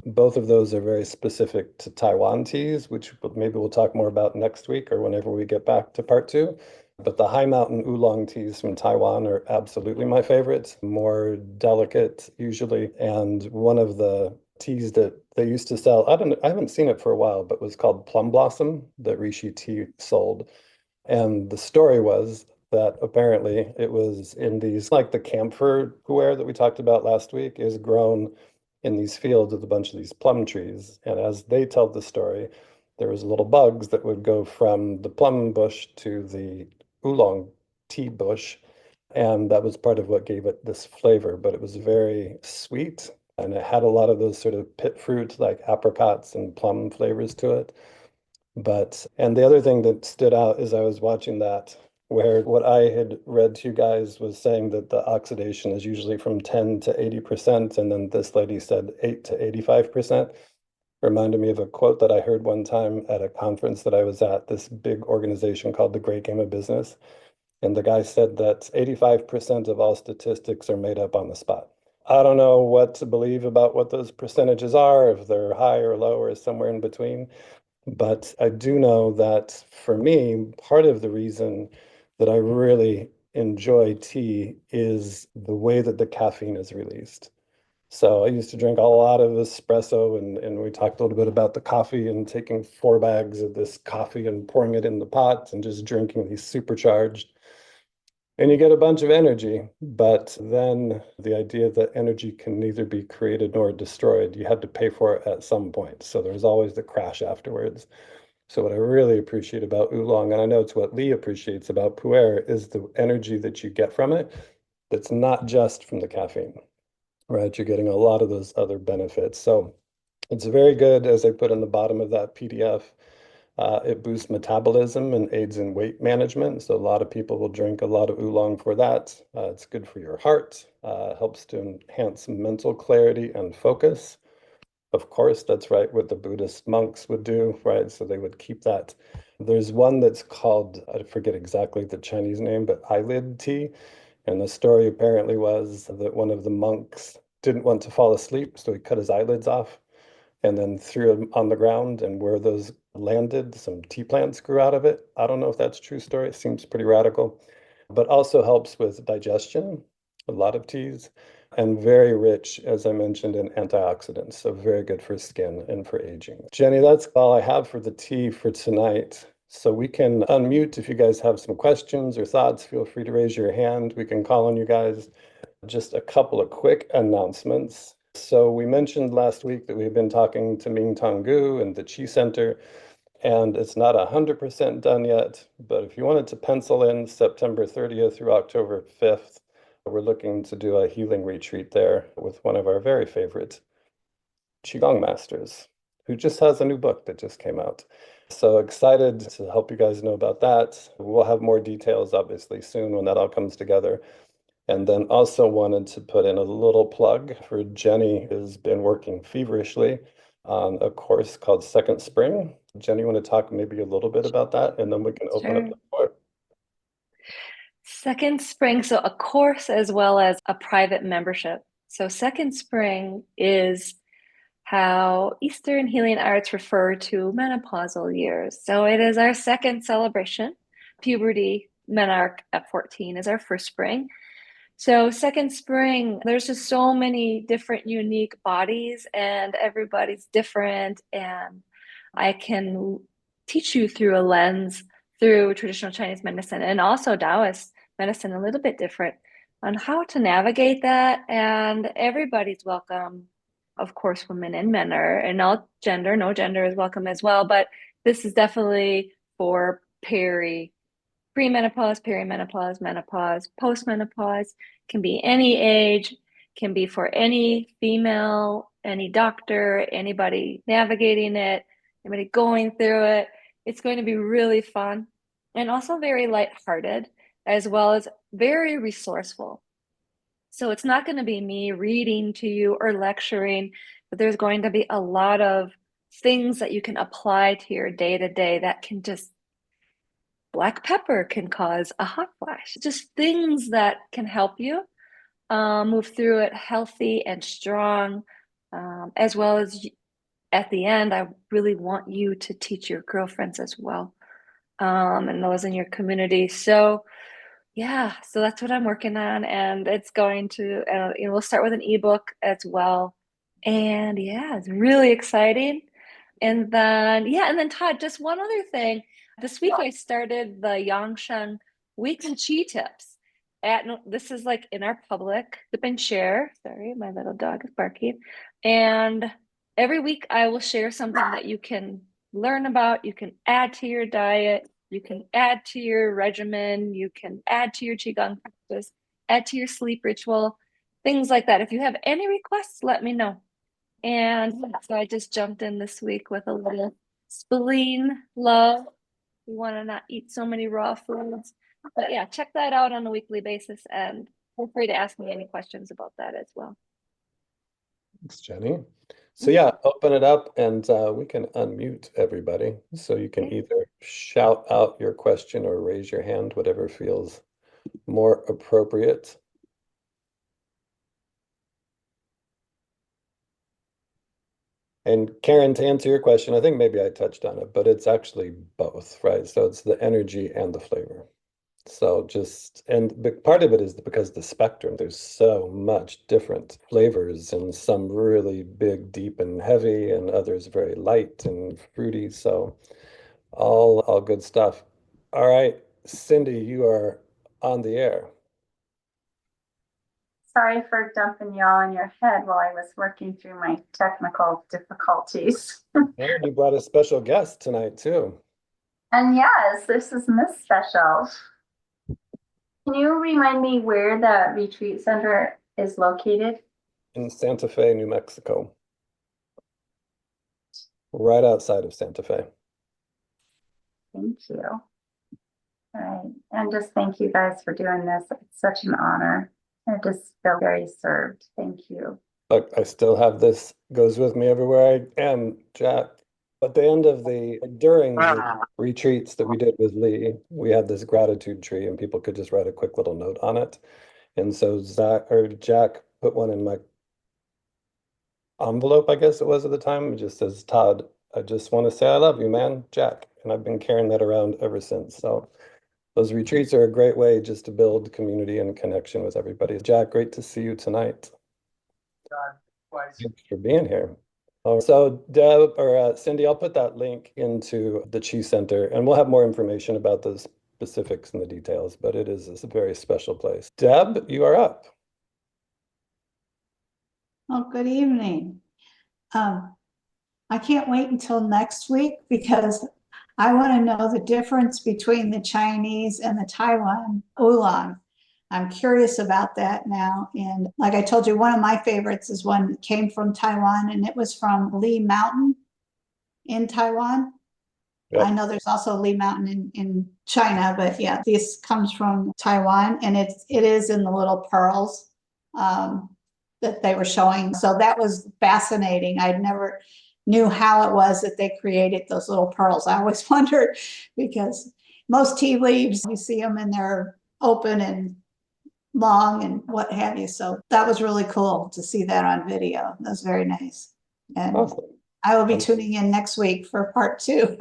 Both of those are very specific to Taiwan teas, which maybe we'll talk more about next week or whenever we get back to part two. But the high mountain oolong teas from Taiwan are absolutely my favorites, more delicate usually. And one of the teas that they used to sell, I haven't seen it for a while, but was called Plum Blossom that Rishi Tea sold. And the story was that apparently it was in these, like the camphor ware that we talked about last week, is grown in these fields with a bunch of these plum trees. And as they tell the story, there was little bugs that would go from the plum bush to the oolong tea bush. And that was part of what gave it this flavor, but it was very sweet. And it had a lot of those sort of pit fruit, like apricots and plum flavors to it. And the other thing that stood out as I was watching that, where what I had read to you guys was saying that the oxidation is usually from 10 to 80%, and then this lady said 8 to 85%. Reminded me of a quote that I heard one time at a conference that I was at, this big organization called the Great Game of Business. And the guy said that 85% of all statistics are made up on the spot. I don't know what to believe about what those percentages are, if they're high or low or somewhere in between. But I do know that for me, part of the reason that I really enjoy tea is the way that the caffeine is released. So I used to drink a lot of espresso, and we talked a little bit about the coffee and taking 4 bags of this coffee and pouring it in the pot and just drinking these supercharged. And you get a bunch of energy, but then the idea that energy can neither be created nor destroyed, you had to pay for it at some point. So there's always the crash afterwards. So what I really appreciate about oolong, and I know it's what Lee appreciates about pu'er, is the energy that you get from it that's not just from the caffeine, right? You're getting a lot of those other benefits. So it's very good, as I put in the bottom of that PDF. It boosts metabolism and aids in weight management. So a lot of people will drink a lot of oolong for that. It's good for your heart, helps to enhance mental clarity and focus. Of course, that's right what the Buddhist monks would do, right? So they would keep that. There's one that's called, I forget exactly the Chinese name, but eyelid tea. And the story apparently was that one of the monks didn't want to fall asleep, so he cut his eyelids off and then threw them on the ground. And where those landed, some tea plants grew out of it. I don't know if that's a true story. It seems pretty radical, but also helps with digestion, a lot of teas, and very rich, as I mentioned, in antioxidants. So very good for skin and for aging. Jenny, that's all I have for the tea for tonight. So we can unmute if you guys have some questions or thoughts. Feel free to raise your hand. We can call on you guys. Just a couple of quick announcements. So we mentioned last week that we've been talking to Ming Tong Gu and the Chi Center, and it's not 100% done yet, but if you wanted to pencil in September 30th through October 5th, we're looking to do a healing retreat there with one of our very favorite qigong masters, who just has a new book that just came out. So excited to help you guys know about that. We'll have more details obviously soon when that all comes together. And then also wanted to put in a little plug for Jenny, who's been working feverishly on a course called Second Spring. Jenny, you want to talk maybe a little bit about that, and then we can open up Sure. the floor. Second Spring, so a course as well as a private membership. So Second Spring is how Eastern healing arts refer to menopausal years. So it is our second celebration. Puberty, menarche at 14 is our first spring. So Second Spring, there's just so many different unique bodies and everybody's different. And I can teach you through a lens through traditional Chinese medicine and also Taoist medicine, a little bit different on how to navigate that. And everybody's welcome. Of course, women and men are, and all gender, no gender is welcome as well. But this is definitely for premenopause, perimenopause, menopause, postmenopause, can be any age, can be for any female, any doctor, anybody navigating it, anybody going through it. It's going to be really fun and also very lighthearted, as well as very resourceful. So it's not going to be me reading to you or lecturing, but there's going to be a lot of things that you can apply to your day to day that can just black pepper can cause a hot flash. Just things that can help you move through it healthy and strong, as well as at the end, I really want you to teach your girlfriends as well, and those in your community. So yeah, so that's what I'm working on, and it's going to, we'll start with an ebook as well. And yeah, it's really exciting. And then Todd, just one other thing. This week I started the Yangshan weekly chi tips. This is like in our public sip and share. Sorry, my little dog is barking. And every week I will share something that you can learn about, you can add to your diet, you can add to your regimen, you can add to your qigong practice, add to your sleep ritual, things like that. If you have any requests, let me know. And so I just jumped in this week with a little spleen love. We want to not eat so many raw foods. But yeah, check that out on a weekly basis and feel free to ask me any questions about that as well. Thanks, Jenny. So yeah, open it up and we can unmute everybody. So you can Okay. either shout out your question or raise your hand, whatever feels more appropriate. And Karen, to answer your question, I think maybe I touched on it, but it's actually both, right? So it's the energy and the flavor. So just, and part of it is because the spectrum, there's so much different flavors and some really big, deep and heavy and others very light and fruity. So all good stuff. All right, Cindy, you are on the air. Sorry for dumping y'all in your head while I was working through my technical difficulties. And you brought a special guest tonight too. And yes, this is Miss Special. Can you remind me where the retreat center is located? In Santa Fe, New Mexico, right outside of Santa Fe. Thank you. All right. And just thank you guys for doing this. It's such an honor. I just feel very served. Thank you. Look, I still have this, goes with me everywhere I am, Jack. At the end of during the retreats that we did with Lee, we had this gratitude tree and people could just write a quick little note on it. And so Jack put one in my envelope, I guess it was at the time. It just says, Todd, I just want to say I love you, man, Jack. And I've been carrying that around ever since. So those retreats are a great way just to build community and connection with everybody. Jack, great to see you tonight. Thanks for being here. So Deb or Cindy, I'll put that link into the Chi Center and we'll have more information about the specifics and the details, but it is a very special place. Deb, you are up. Oh, good evening. I can't wait until next week because I want to know the difference between the Chinese and the Taiwan oolong. I'm curious about that now. And like I told you, one of my favorites is one that came from Taiwan, and it was from Lee Mountain in Taiwan. Yep. I know there's also Lee Mountain in China, but yeah, this comes from Taiwan, and it is in the little pearls that they were showing. So that was fascinating. I'd never knew how it was that they created those little pearls. I always wondered because most tea leaves, you see them and they're open and long and what have you. So that was really cool to see that on video. That was very nice. And Awesome. I will be tuning in next week for part 2.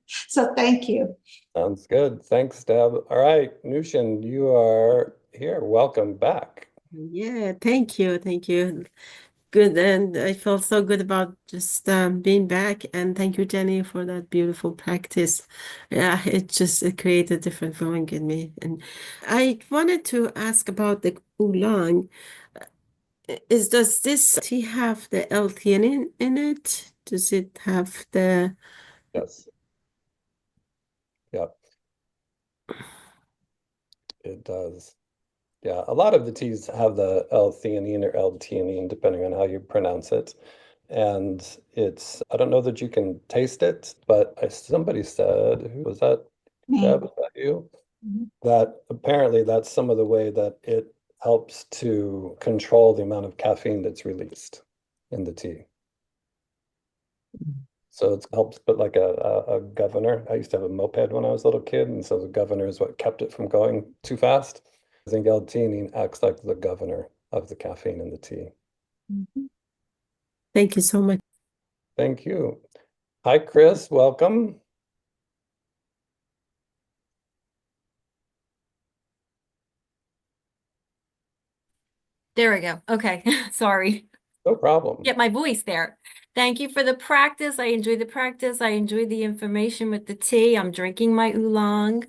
So thank you. Sounds good. Thanks, Deb. All right, Nushin, you are here. Welcome back. Yeah, thank you. Thank you. Good. And I felt so good about just being back. And thank you, Jenny, for that beautiful practice. Yeah, it created a different feeling in me. And I wanted to ask about the oolong. Does this tea have the L-theanine in it? Does it have the Yes. Yep. It does. Yeah, a lot of the teas have the L-theanine or L-theanine, depending on how you pronounce it. And I don't know that you can taste it, but somebody said, who was that? Me. Deb, was that you? Mhm. That apparently that's some of the way that it helps to control the amount of caffeine that's released in the tea. So it helps put like a governor. I used to have a moped when I was a little kid, and so the governor is what kept it from going too fast. I think L-theanine acts like the governor of the caffeine in the tea. Mhm. Thank you so much. Thank you. Hi, Chris. Welcome. There we go. Okay. Sorry. No problem. Get my voice there. Thank you for the practice. I enjoyed the practice. I enjoyed the information with the tea. I'm drinking my oolong.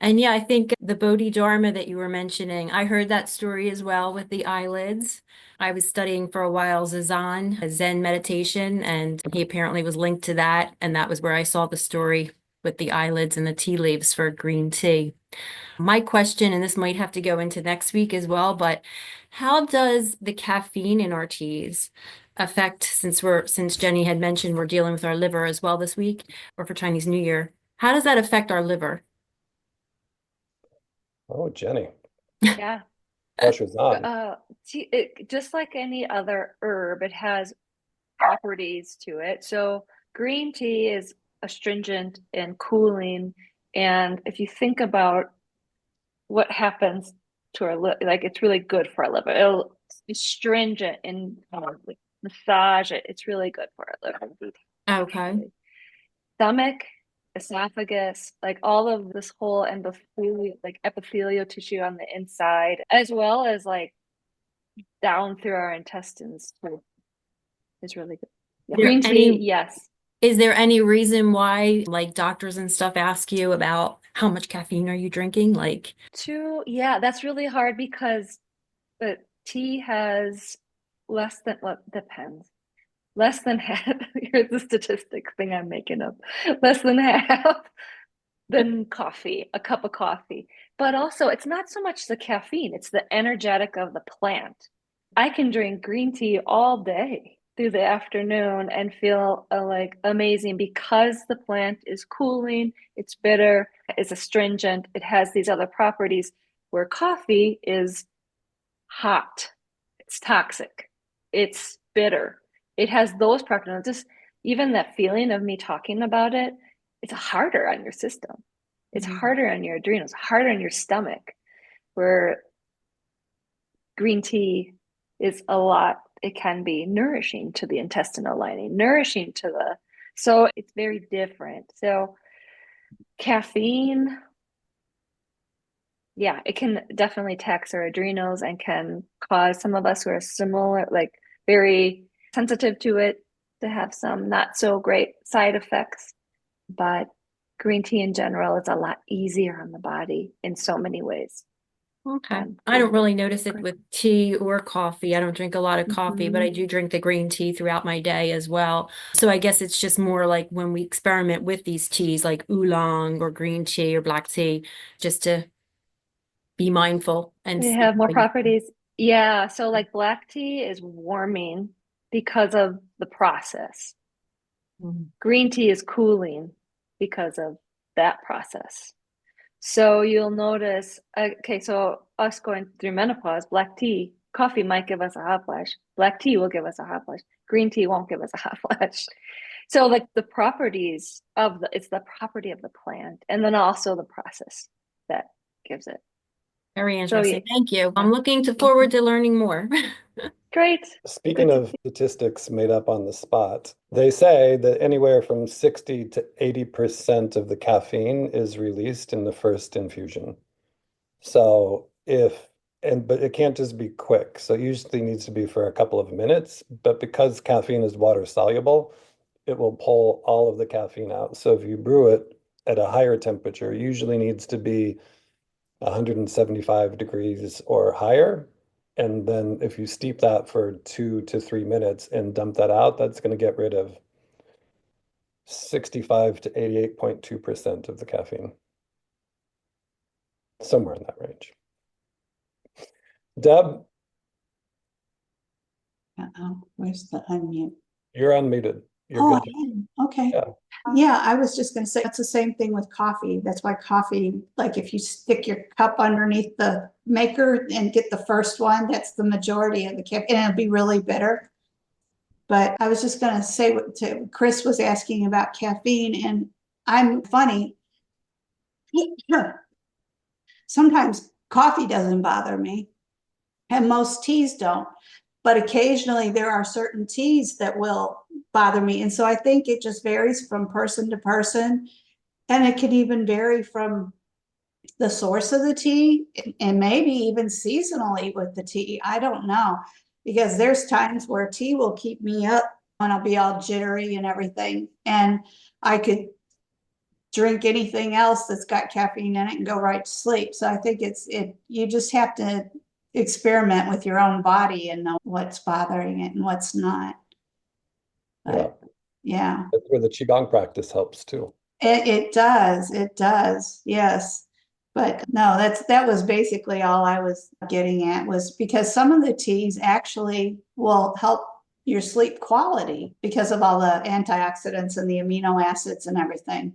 And yeah, I think the Bodhidharma that you were mentioning, I heard that story as well with the eyelids. I was studying for a while Zazen, a Zen meditation, and he apparently was linked to that. And that was where I saw the story with the eyelids and the tea leaves for green tea. My question, and this might have to go into next week as well, but how does the caffeine in our teas affect, since Jenny had mentioned we're dealing with our liver as well this week or for Chinese New Year, how does that affect our liver? Oh, Jenny, Yeah. pressure's on. Just like any other herb, it has properties to it. So green tea is astringent and cooling. And if you think about what happens to our liver. Like it's really good for our liver. It'll astringent and like massage it. It's really good for our liver. Okay. Stomach, esophagus, like all of this whole epithelial tissue on the inside, as well as like down through our intestines too. Is really good. Yeah. Green tea, yes. Is there any reason why like doctors and stuff ask you about how much caffeine are you drinking? Like, Yeah, that's really hard because the tea has less than, well, depends. Less than half, here's the statistic thing I'm making up. Less than half than coffee, a cup of coffee. But also, it's not so much the caffeine, it's the energetic of the plant. I can drink green tea all day through the afternoon and feel like amazing because the plant is cooling, it's bitter, it's astringent, it has these other properties where coffee is hot, it's toxic, it's bitter. It has those properties. Just even that feeling of me talking about it, it's harder on your system. It's harder on your adrenals, harder on your stomach, where green tea is a lot, it can be nourishing to the intestinal lining, nourishing to so it's very different. So caffeine, yeah, it can definitely tax our adrenals and can cause some of us who are similar, like very sensitive to it, to have some not so great side effects. But green tea in general is a lot easier on the body in so many ways. okay. I don't really notice it with tea or coffee. I don't drink a lot of coffee, but I do drink the green tea throughout my day as well. So I guess it's just more like when we experiment with these teas like oolong or green tea or black tea, just to be mindful and They see have more how you- properties. Yeah, so like black tea is warming because of the process. Green tea is cooling because of that process. So you'll notice, okay, so us going through menopause, black tea, coffee might give us a hot flash. Black tea will give us a hot flash. Green tea won't give us a hot flash. So like the properties of it's the property of the plant and then also the process that gives it. Very So interesting. yeah, Thank you. I'm looking forward to learning more. great. Speaking of statistics made up on the spot, they say that anywhere from 60 to 80% of the caffeine is released in the first infusion. So but it can't just be quick. So it usually needs to be for a couple of minutes, but because caffeine is water soluble, it will pull all of the caffeine out. So if you brew it at a higher temperature, it usually needs to be 175 degrees or higher. And then if you steep that for 2 to 3 minutes and dump that out, that's going to get rid of 65 to 88.2% of the caffeine. Somewhere in that range. Deb, Where's the unmute? you're unmuted. You're Oh, good. I am. Okay. Yeah. Yeah, I was just gonna say, it's the same thing with coffee. That's why coffee, like if you stick your cup underneath the maker and get the first one, that's the majority of the caffeine, and it'll be really bitter. But I was just gonna say Chris was asking about caffeine, and I'm funny. Sometimes coffee doesn't bother me, and most teas don't. But occasionally there are certain teas that will bother me. And so I think it just varies from person to person. And it can even vary from the source of the tea and maybe even seasonally with the tea. I don't know, because there's times where tea will keep me up and I'll be all jittery and everything. And I could drink anything else that's got caffeine in it and go right to sleep. So I think you just have to experiment with your own body and know what's bothering it and what's not. But, yeah. That's where the qigong practice helps too. It does, yes. But no, that was basically all I was getting at, was because some of the teas actually will help your sleep quality because of all the antioxidants and the amino acids and everything.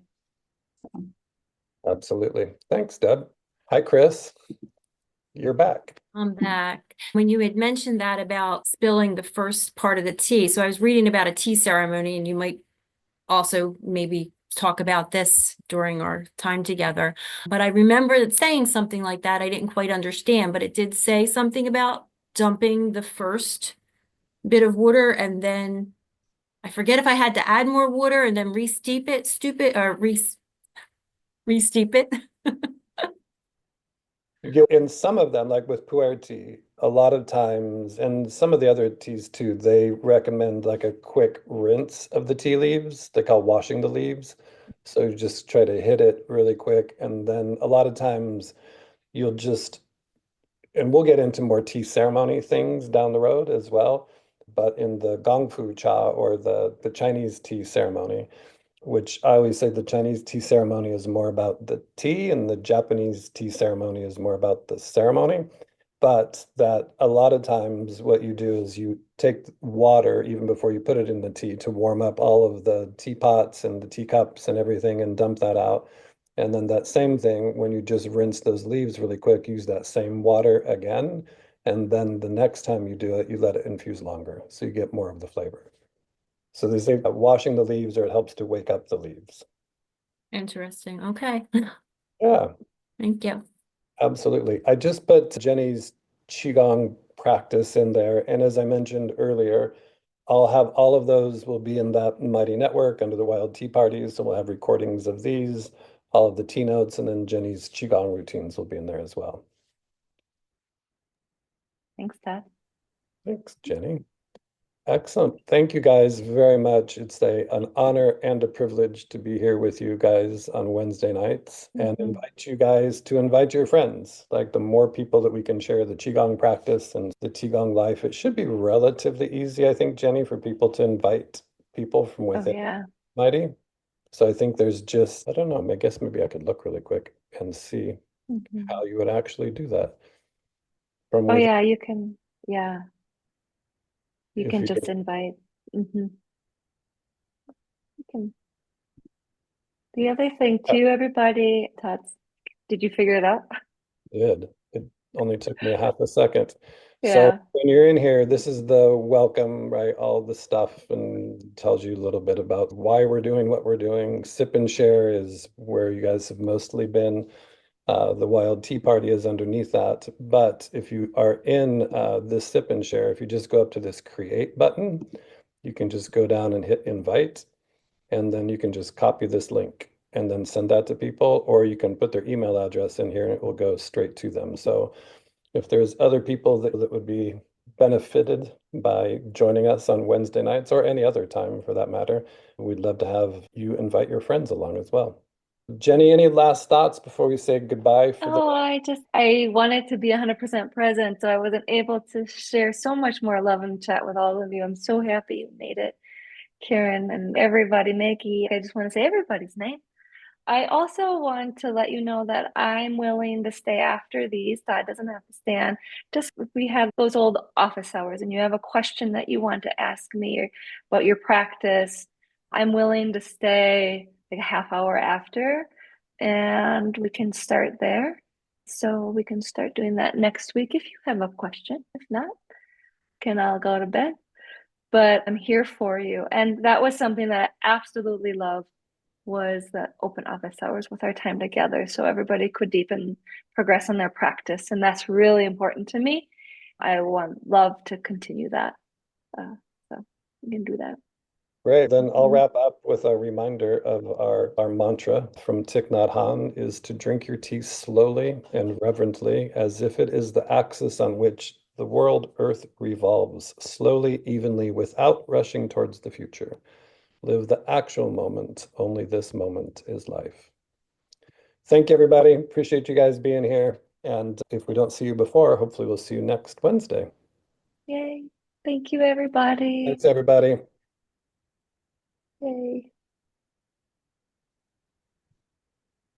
Absolutely. Thanks, Deb. Hi, Chris. You're back. I'm back. When you had mentioned that about spilling the first part of the tea, so I was reading about a tea ceremony, and you might also maybe talk about this during our time together. But I remember it saying something like that. I didn't quite understand, but it did say something about dumping the first bit of water, and then I forget if I had to add more water and then re-steep it, re-steep it. In some of them, like with pu'er tea, a lot of times, and some of the other teas too, they recommend like a quick rinse of the tea leaves. They call washing the leaves. So you just try to hit it really quick. And then a lot of times you'll just, and we'll get into more tea ceremony things down the road as well. But in the Gong Fu Cha, or the Chinese tea ceremony, which I always say the Chinese tea ceremony is more about the tea and the Japanese tea ceremony is more about the ceremony. But that a lot of times what you do is you take water even before you put it in the tea to warm up all of the teapots and the teacups and everything and dump that out. And then that same thing, when you just rinse those leaves really quick, use that same water again. And then the next time you do it, you let it infuse longer. So you get more of the flavor. So they say that washing the leaves, or it helps to wake up the leaves. Interesting. Okay. Yeah, Thank you. absolutely. I just put Jenny's qigong practice in there. And as I mentioned earlier, I'll have all of those will be in that Mighty Network under the Wild Tea Parties. So we'll have recordings of these, all of the tea notes, and then Jenny's qigong routines will be in there as well. Thanks, Dad. Thanks, Jenny. Excellent. Thank you guys very much. It's an honor and a privilege to be here with you guys on Wednesday nights, and invite you guys to invite your friends. Like, the more people that we can share the Qigong practice and the Qigong life, it should be relatively easy, I think, Jenny, for people to invite people from Oh, within yeah. Mighty. So I think there's just, I don't know, I guess maybe I could look really quick and see how you would actually do that from Oh, within. yeah, you can. Yeah, you If can you just could, invite. You can. The other thing too, everybody, Tots, did you figure it out? did. It only took me a half a second. So Yeah. when you're in here, this is the welcome, right? All the stuff, and tells you a little bit about why we're doing what we're doing. Sip and share is where you guys have mostly been. The Wild Tea Party is underneath that. But if you are in this sip and share, if you just go up to this create button, you can just go down and hit invite, and then you can just copy this link and then send that to people, or you can put their email address in here and it will go straight to them. So if there's other people that would be benefited by joining us on Wednesday nights, or any other time for that matter, we'd love to have you invite your friends along as well. Jenny, any last thoughts before we say goodbye for the Oh, I wanted to be 100% present, so I wasn't able to share so much more love and chat with all of you. I'm so happy you made it, Karen and everybody, Maggie. I just want to say everybody's name. I also want to let you know that I'm willing to stay after these. Todd doesn't have to stand. Just if we have those old office hours and you have a question that you want to ask me or about your practice, I'm willing to stay like a half hour after and we can start there. So we can start doing that next week if you have a question. If not, can I'll go to bed. But I'm here for you. And that was something that I absolutely love, was the open office hours with our time together so everybody could deepen, progress on their practice. And that's really important to me. I want love to continue that. So we can do that. Great. Then I'll wrap up with a reminder of our mantra from Thich Nhat Hanh is to drink your tea slowly and reverently, as if it is the axis on which the world earth revolves, slowly, evenly, without rushing towards the future. Live the actual moment. Only this moment is life. Thank you, everybody. Appreciate you guys being here. And if we don't see you before, hopefully we'll see you next Wednesday. Yay. Thank you, everybody. Thanks, everybody. Yay.